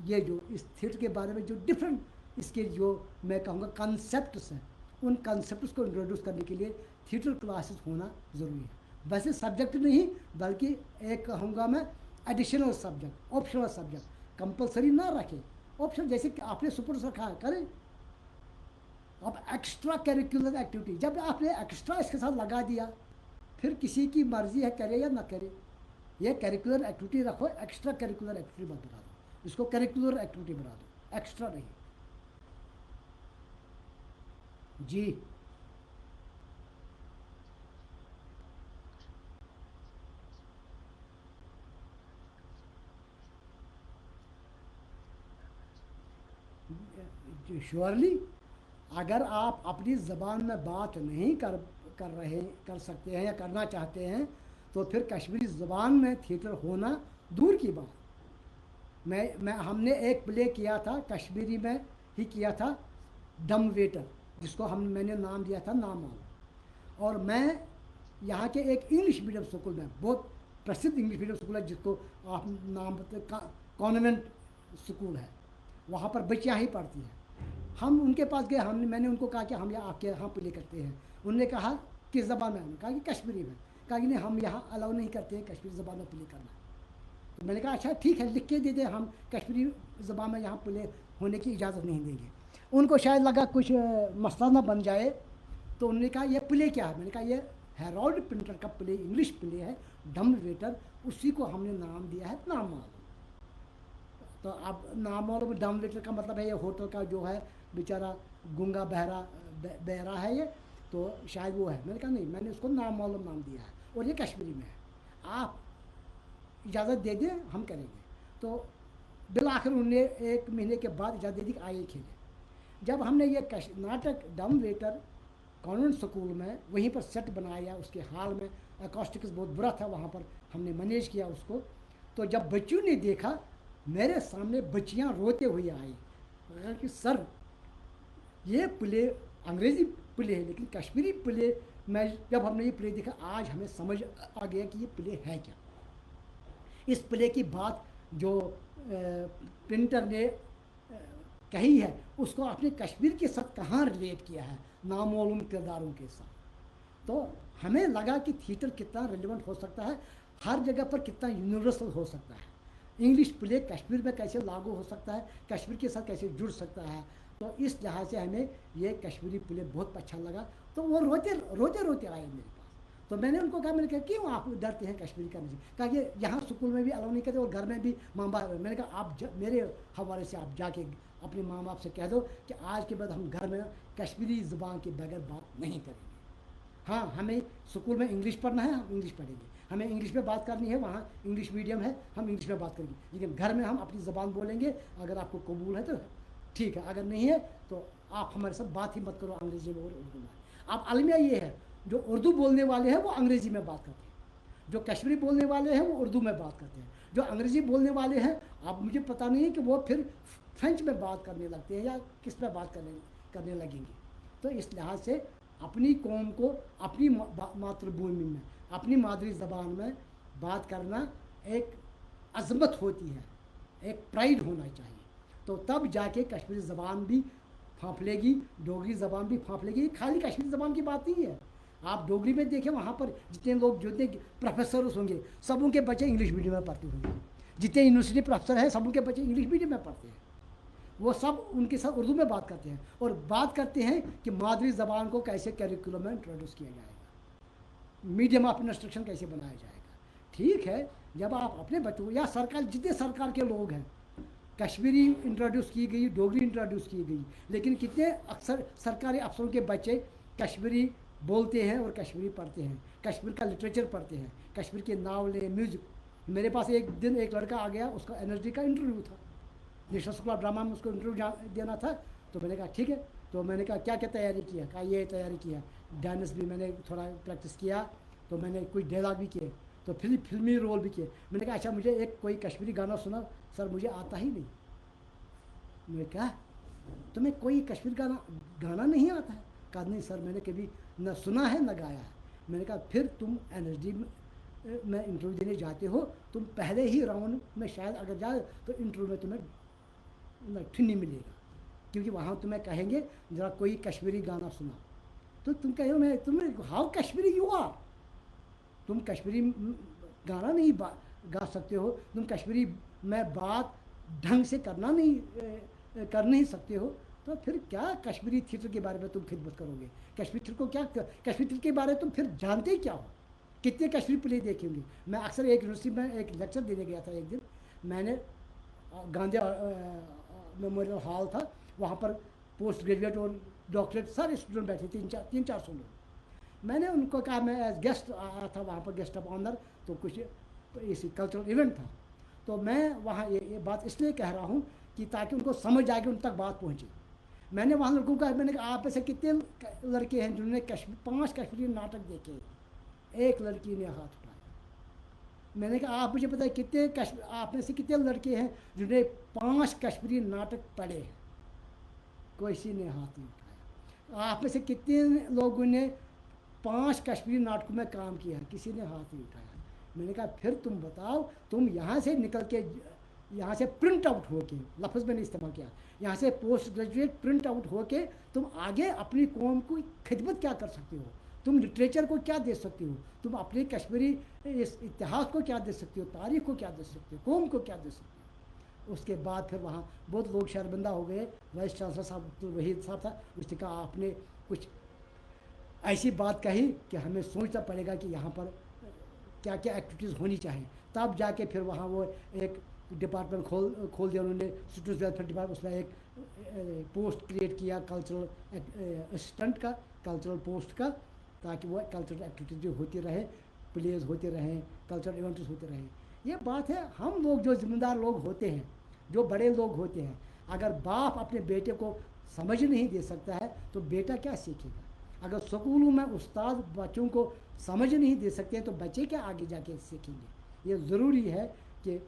ये जो इस थिएटर के बारे में जो डिफरेंट इसके जो मैं कहूँगा कंसेप्ट्स हैं, उन कंसेप्ट्स को इंट्रोड्यूस करने के लिए थिएटर क्लासेस होना ज़रूरी है। वैसे सब्जेक्ट नहीं, बल्कि एक कहूँगा मैं additional subject, optional subject, compulsory ना रखें। ऑप्शन जैसे कि आपने सुपर रखा है करें। अब एक्स्ट्रा करिकुलर एक्टिविटी जब आपने एक्स्ट्रा इसके साथ लगा दिया, फिर किसी की मर्जी है करे या ना करे। ये करिकुलर एक्टिविटी रखो, एक्स्ट्रा करिकुलर एक्टिविटी मत बना दो, इसको करिकुलर एक्टिविटी बना दो, एक्स्ट्रा नहीं। जी श्योरली, अगर आप अपनी ज़बान में बात नहीं कर सकते हैं या करना चाहते हैं, तो फिर कश्मीरी ज़बान में थिएटर होना दूर की बात। मैं हमने एक प्ले किया था कश्मीरी में ही किया था, डम वेटर, जिसको मैंने नाम दिया था नामाल। और मैं यहाँ के एक इंग्लिश मीडियम स्कूल में, बहुत प्रसिद्ध इंग्लिश मीडियम स्कूल है जिसको आप नाम कॉन्वेंट स्कूल है, वहाँ पर बच्चियाँ ही पढ़ती हैं। हम उनके पास गए, मैंने उनको कहा कि हम यहाँ आपके यहाँ प्ले करते हैं। उन्होंने कहा किस ज़बान में? हमने कहा कि कश्मीरी में। कहा कि नहीं, हम यहाँ अलाउ नहीं करते हैं कश्मीरी ज़बान में प्ले करना। तो मैंने कहा अच्छा ठीक है, लिख के दे दें, हम कश्मीरी ज़बान में यहाँ प्ले होने की इजाज़त नहीं देंगे। उनको शायद लगा कुछ मसला ना बन जाए, तो उन्होंने कहा ये प्ले क्या है? मैंने कहा ये हेरोल्ड पिंटर का प्ले, इंग्लिश प्ले है, डम वेटर, उसी को हमने नाम दिया है नामाल। तो अब नामाल डम वेटर का मतलब है ये होटल का जो है बेचारा गूंगा बहरा है ये, तो शायद वो है। मैंने कहा नहीं, मैंने उसको नामालूम नाम दिया है और ये कश्मीरी में है, आप इजाज़त दे दें, हम करेंगे। तो बिल आखिर उन्होंने 1 महीने के बाद इजाज़त दे दी कि आइए खेलें। जब हमने ये नाटक डम वेटर कॉन्वेंट स्कूल में वहीं पर सेट बनाया, उसके हाल में अकॉस्टिक्स बहुत बुरा था, वहाँ पर हमने मैनेज किया उसको। तो जब बच्चों ने देखा, मेरे सामने बच्चियाँ रोते हुए आई कि सर ये प्ले अंग्रेज़ी प्ले है, लेकिन कश्मीरी प्ले में जब हमने ये प्ले देखा, आज हमें समझ आ गया कि ये प्ले है क्या। इस प्ले की बात जो प्रिंटर ने कही है, उसको आपने कश्मीर के साथ कहाँ रिलेट किया है, नामालूम किरदारों के साथ। तो हमें लगा कि थिएटर कितना रिलेवेंट हो सकता है, हर जगह पर कितना यूनिवर्सल हो सकता है। इंग्लिश प्ले कश्मीर में कैसे लागू हो सकता है, कश्मीर के साथ कैसे जुड़ सकता है। तो इस लिहाज से हमें ये कश्मीरी प्ले बहुत अच्छा लगा। तो वो रोते रोते आए मेरे पास। तो मैंने उनको कहा, मैंने कहा क्यों आप डरते हैं कश्मीरी करने से? कहा कि यहाँ स्कूल में भी अलाउ नहीं करते और घर में भी माँ बाप। मैंने कहा आप मेरे हवाले से आप जाके अपने माँ बाप से कह दो कि आज के बाद हम घर में कश्मीरी ज़ुबान के बगैर बात नहीं करेंगे। हाँ, हमें स्कूल में इंग्लिश पढ़ना है, हम इंग्लिश पढ़ेंगे, हमें इंग्लिश में बात करनी है, वहाँ इंग्लिश मीडियम है, हम इंग्लिश में बात करेंगे, लेकिन घर में हम अपनी ज़बान बोलेंगे। अगर आपको कबूल है तो ठीक है, अगर नहीं है तो आप हमारे साथ बात ही मत करो अंग्रेज़ी में और उर्दू में। अब अलमिया ये है, जो उर्दू बोलने वाले हैं वो अंग्रेज़ी में बात करते हैं, जो कश्मीरी बोलने वाले हैं वो उर्दू में बात करते हैं, जो अंग्रेज़ी बोलने वाले हैं अब मुझे पता नहीं है कि वो फिर फ्रेंच में बात करने लगते हैं या किस में बात करने लगेंगे। तो इस लिहाज से अपनी कौम को अपनी मातृभूमि में, अपनी मादरी ज़बान में बात करना एक अज़मत होती है, एक प्राइड होना चाहिए। तो तब जाके कश्मीरी ज़बान भी फाँफलेगी, डोगरी ज़बान भी फाँफलेगी। खाली कश्मीरी ज़बान की बात नहीं है, आप डोगरी में देखें, वहाँ पर जितने लोग जितने प्रोफेसर होंगे, सब उनके बच्चे इंग्लिश मीडियम में पढ़ते होंगे। जितने यूनिवर्सिटी प्रोफेसर हैं, सब उनके बच्चे इंग्लिश मीडियम में पढ़ते हैं। वो सब उनके साथ उर्दू में बात करते हैं और बात करते हैं कि मादरी ज़बान को कैसे करिकुलम में इंट्रोड्यूस किया जाएगा, मीडियम ऑफ इंस्ट्रक्शन कैसे बनाया जाएगा। ठीक है, जब आप अपने बच्चों या सरकार, जितने सरकार के लोग हैं, कश्मीरी इंट्रोड्यूस की गई, डोगरी इंट्रोड्यूस की गई, लेकिन कितने अक्सर सरकारी अफसरों के बच्चे कश्मीरी बोलते हैं और कश्मीरी पढ़ते हैं, कश्मीर का लिटरेचर पढ़ते हैं, कश्मीर के नावलें, म्यूज़िक। मेरे पास एक दिन एक लड़का आ गया, उसका एनर्जी का इंटरव्यू था, नेशनल स्कूल ऑफ ड्रामा में उसको इंटरव्यू देना था। तो मैंने कहा ठीक है, तो मैंने कहा क्या क्या तैयारी किया? कहा ये तैयारी किया, डांस भी मैंने थोड़ा प्रैक्टिस किया, तो मैंने कोई डायलॉग भी किए, तो फिल्मी रोल भी किए। मैंने कहा अच्छा मुझे एक कोई कश्मीरी गाना सुना। सर मुझे आता ही नहीं। मैंने कहा तुम्हें कोई कश्मीर गाना नहीं आता है? कहा नहीं सर, मैंने कभी न सुना है न गाया है। मैंने कहा फिर तुम एनर्जी में इंटरव्यू देने जाते हो, तुम पहले ही राउंड में शायद अगर जाए तो इंटरव्यू में तुम्हें ठुन्नी मिलेगा, क्योंकि वहाँ तुम्हें कहेंगे ज़रा कोई कश्मीरी गाना सुना, तो तुम कहो मैं तुम्हें हाउ कश्मीरी यू आर, तुम कश्मीरी गाना नहीं गा सकते हो, तुम कश्मीरी में बात ढंग से कर नहीं सकते हो, तो फिर क्या कश्मीरी थिएटर के बारे में तुम खिदमत करोगे? कश्मीरी थिएटर को क्या, कश्मीरी थिएटर के बारे में तुम फिर जानते ही क्या हो? कितने कश्मीरी प्ले देखेंगे? मैं अक्सर एक यूनिवर्सिटी में एक लेक्चर देने गया था एक दिन, मैंने गांधी मेमोरियल हॉल था, वहाँ पर पोस्ट ग्रेजुएट और डॉक्टरेट सारे स्टूडेंट बैठे, 300-400 लोग। मैंने उनको कहा, मैं एज गेस्ट आया था वहाँ पर, गेस्ट ऑफ ऑनर, तो कुछ इसी कल्चरल इवेंट था, तो मैं वहाँ ये बात इसलिए कह रहा हूँ कि ताकि उनको समझ आए कि उन तक बात पहुँचे। मैंने वहाँ लड़कों का, मैंने कहा आप में से कितने लड़के हैं जिन्होंने 5 कश्मीरी नाटक देखे? एक लड़की ने हाथ उठाया। मैंने कहा आप मुझे पता है कितने आप में से कितने लड़के हैं जिन्होंने 5 कश्मीरी नाटक पढ़े हैं? किसी ने हाथ नहीं उठाया। आप में से कितने लोगों ने 5 कश्मीरी नाटकों में काम किया है? किसी ने हाथ नहीं उठाया। मैंने कहा फिर तुम बताओ, तुम यहाँ से निकल के, यहाँ से प्रिंट आउट होके, लफ्ज़ मैंने इस्तेमाल किया, यहाँ से पोस्ट ग्रेजुएट प्रिंट आउट होके तुम आगे अपनी कौम को खिदमत क्या कर सकते हो? तुम लिटरेचर को क्या दे सकती हो? तुम अपने कश्मीरी इस इतिहास को क्या दे सकती हो? तारीख को क्या दे सकती हो? कौम को क्या दे सकती हो? उसके बाद फिर वहाँ बहुत लोग शर्मिंदा हो गए। वाइस चांसलर साहब तो वहीद साहब था, उसने कहा आपने कुछ ऐसी बात कही कि हमें सोचना पड़ेगा कि यहाँ पर क्या क्या एक्टिविटीज़ होनी चाहिए। तब जाके फिर वहाँ वो एक डिपार्टमेंट खोल दिया उन्होंने, स्टूडेंट्स वेलफेयर डिपार्टमेंट, उसमें एक पोस्ट क्रिएट किया कल्चरल असिस्टेंट का, कल्चरल पोस्ट का, ताकि वो कल्चरल एक्टिविटीज जो होती रहे, प्लेज होते रहें, कल्चरल इवेंट्स होते रहें। ये बात है, हम लोग जो जिम्मेदार लोग होते हैं, जो बड़े लोग होते हैं, अगर बाप अपने बेटे को समझ नहीं दे सकता है तो बेटा क्या सीखेगा? अगर स्कूलों में उस्ताद बच्चों को समझ नहीं दे सकते हैं तो बच्चे क्या आगे जाके सीखेंगे? ये ज़रूरी है कि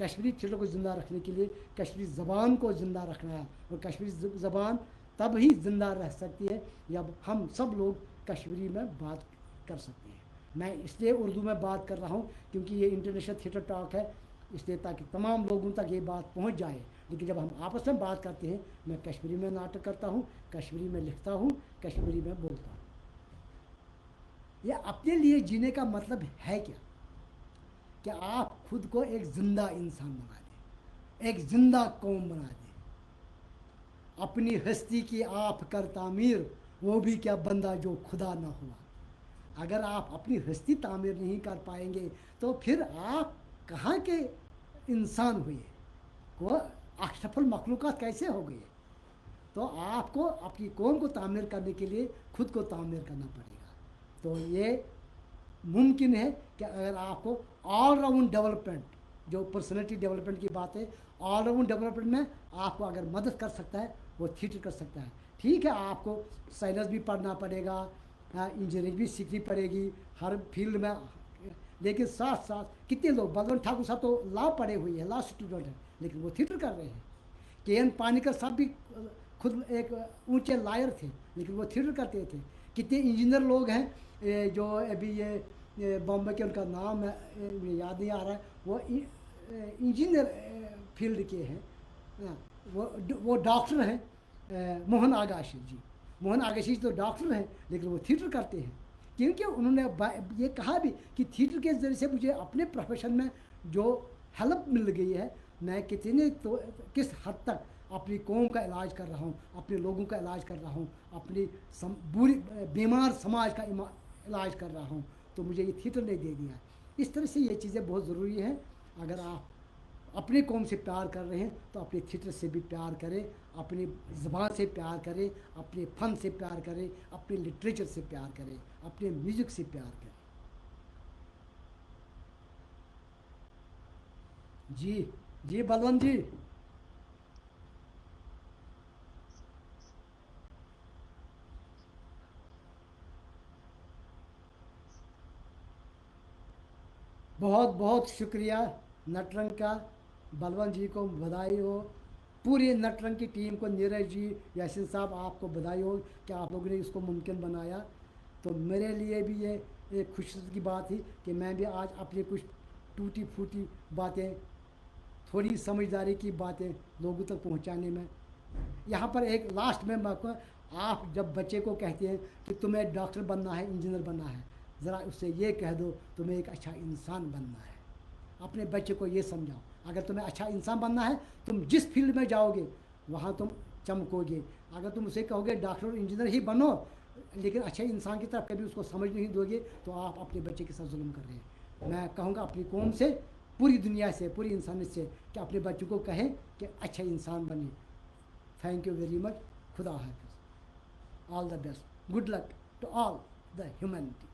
कश्मीरी थिएटर को ज़िंदा रखने के लिए कश्मीरी ज़बान को ज़िंदा रखना है, और कश्मीरी ज़बान तब ही ज़िंदा रह सकती है जब हम सब लोग कश्मीरी में बात कर सकते हैं। मैं इसलिए उर्दू में बात कर रहा हूँ क्योंकि ये इंटरनेशनल थिएटर टॉक है, इसलिए ताकि तमाम लोगों तक ये बात पहुँच जाए। लेकिन जब हम आपस में बात करते हैं, मैं कश्मीरी में नाटक करता हूँ, कश्मीरी में लिखता हूँ, कश्मीरी में बोलता हूँ। यह अपने लिए जीने का मतलब है क्या? कि आप खुद को एक ज़िंदा इंसान बना दें, एक ज़िंदा कौम बना दें। अपनी हस्ती की आप कर तामीर, वो भी क्या बंदा जो खुदा ना हुआ। अगर आप अपनी हस्ती तामीर नहीं कर पाएंगे तो फिर आप कहाँ के इंसान हुए? वो अशरफुल मखलूक़ात कैसे हो गए? तो आपको अपनी कौम को तामीर करने के लिए खुद को तामीर करना पड़ेगा। तो ये मुमकिन है कि अगर आपको ऑल राउंड डेवलपमेंट, जो पर्सनैलिटी डेवलपमेंट की बात है, ऑल राउंड डेवलपमेंट में आपको अगर मदद कर सकता है वो थिएटर कर सकता है। ठीक है, आपको साइंस भी पढ़ना पड़ेगा, इंजीनियरिंग भी सीखनी पड़ेगी हर फील्ड में, लेकिन साथ साथ कितने लोग, बलवंत ठाकुर साहब तो लॉ पढ़े हुए हैं, लॉ स्टूडेंट हैं, लेकिन वो थिएटर कर रहे हैं। के.एन. पानिकर साहब भी खुद एक ऊंचे लायर थे, लेकिन वो थिएटर करते थे। कितने इंजीनियर लोग हैं जो अभी ये बॉम्बे के, उनका नाम है याद नहीं आ रहा है, वो इंजीनियर फील्ड के हैं, वो डॉक्टर हैं, मोहन आगाशी जी। मोहन आगाशी तो डॉक्टर हैं, लेकिन वो थिएटर करते हैं, क्योंकि उन्होंने ये कहा भी कि थिएटर के ज़रिए से मुझे अपने प्रोफेशन में जो हेल्प मिल गई है, मैं किस हद तक अपनी कौम का इलाज कर रहा हूँ, अपने लोगों का इलाज कर रहा हूँ, अपनी बुरी बीमार समाज का इलाज कर रहा हूँ, तो मुझे ये थिएटर ने दे दिया। इस तरह से ये चीज़ें बहुत ज़रूरी हैं। अगर आप अपनी कौम से प्यार कर रहे हैं तो अपने थिएटर से भी प्यार करें, अपनी ज़बान से प्यार करें, अपने फ़न से प्यार करें, अपने लिटरेचर से प्यार करें, अपने म्यूज़िक से प्यार करें। जी जी बलवंत जी। बहुत बहुत शुक्रिया नटरंग का, बलवंत जी को बधाई हो, पूरी नटरंग की टीम को, नीरज जी, यासिन साहब, आपको बधाई हो कि आप लोगों ने इसको मुमकिन बनाया। तो मेरे लिए भी ये एक खुशी की बात थी कि मैं भी आज अपनी कुछ टूटी फूटी बातें थोड़ी समझदारी की बातें लोगों तक पहुंचाने में। यहाँ पर एक लास्ट में आप जब बच्चे को कहते हैं कि तुम्हें डॉक्टर बनना है, इंजीनियर बनना है, ज़रा उससे ये कह दो तुम्हें एक अच्छा इंसान बनना है। अपने बच्चे को ये समझाओ, अगर तुम्हें अच्छा इंसान बनना है, तुम जिस फील्ड में जाओगे वहाँ तुम चमकोगे। अगर तुम उसे कहोगे डॉक्टर और इंजीनियर ही बनो, लेकिन अच्छे इंसान की तरफ कभी उसको समझ नहीं दोगे, तो आप अपने बच्चे के साथ जुल्म कर रहे हैं। मैं कहूँगा अपनी कौम से, पूरी दुनिया से, पूरी इंसानियत से कि अपने बच्चों को कहें कि अच्छे इंसान बने। Thank you very much. खुदा हाफिज़। All the best. Good luck to all the humanity.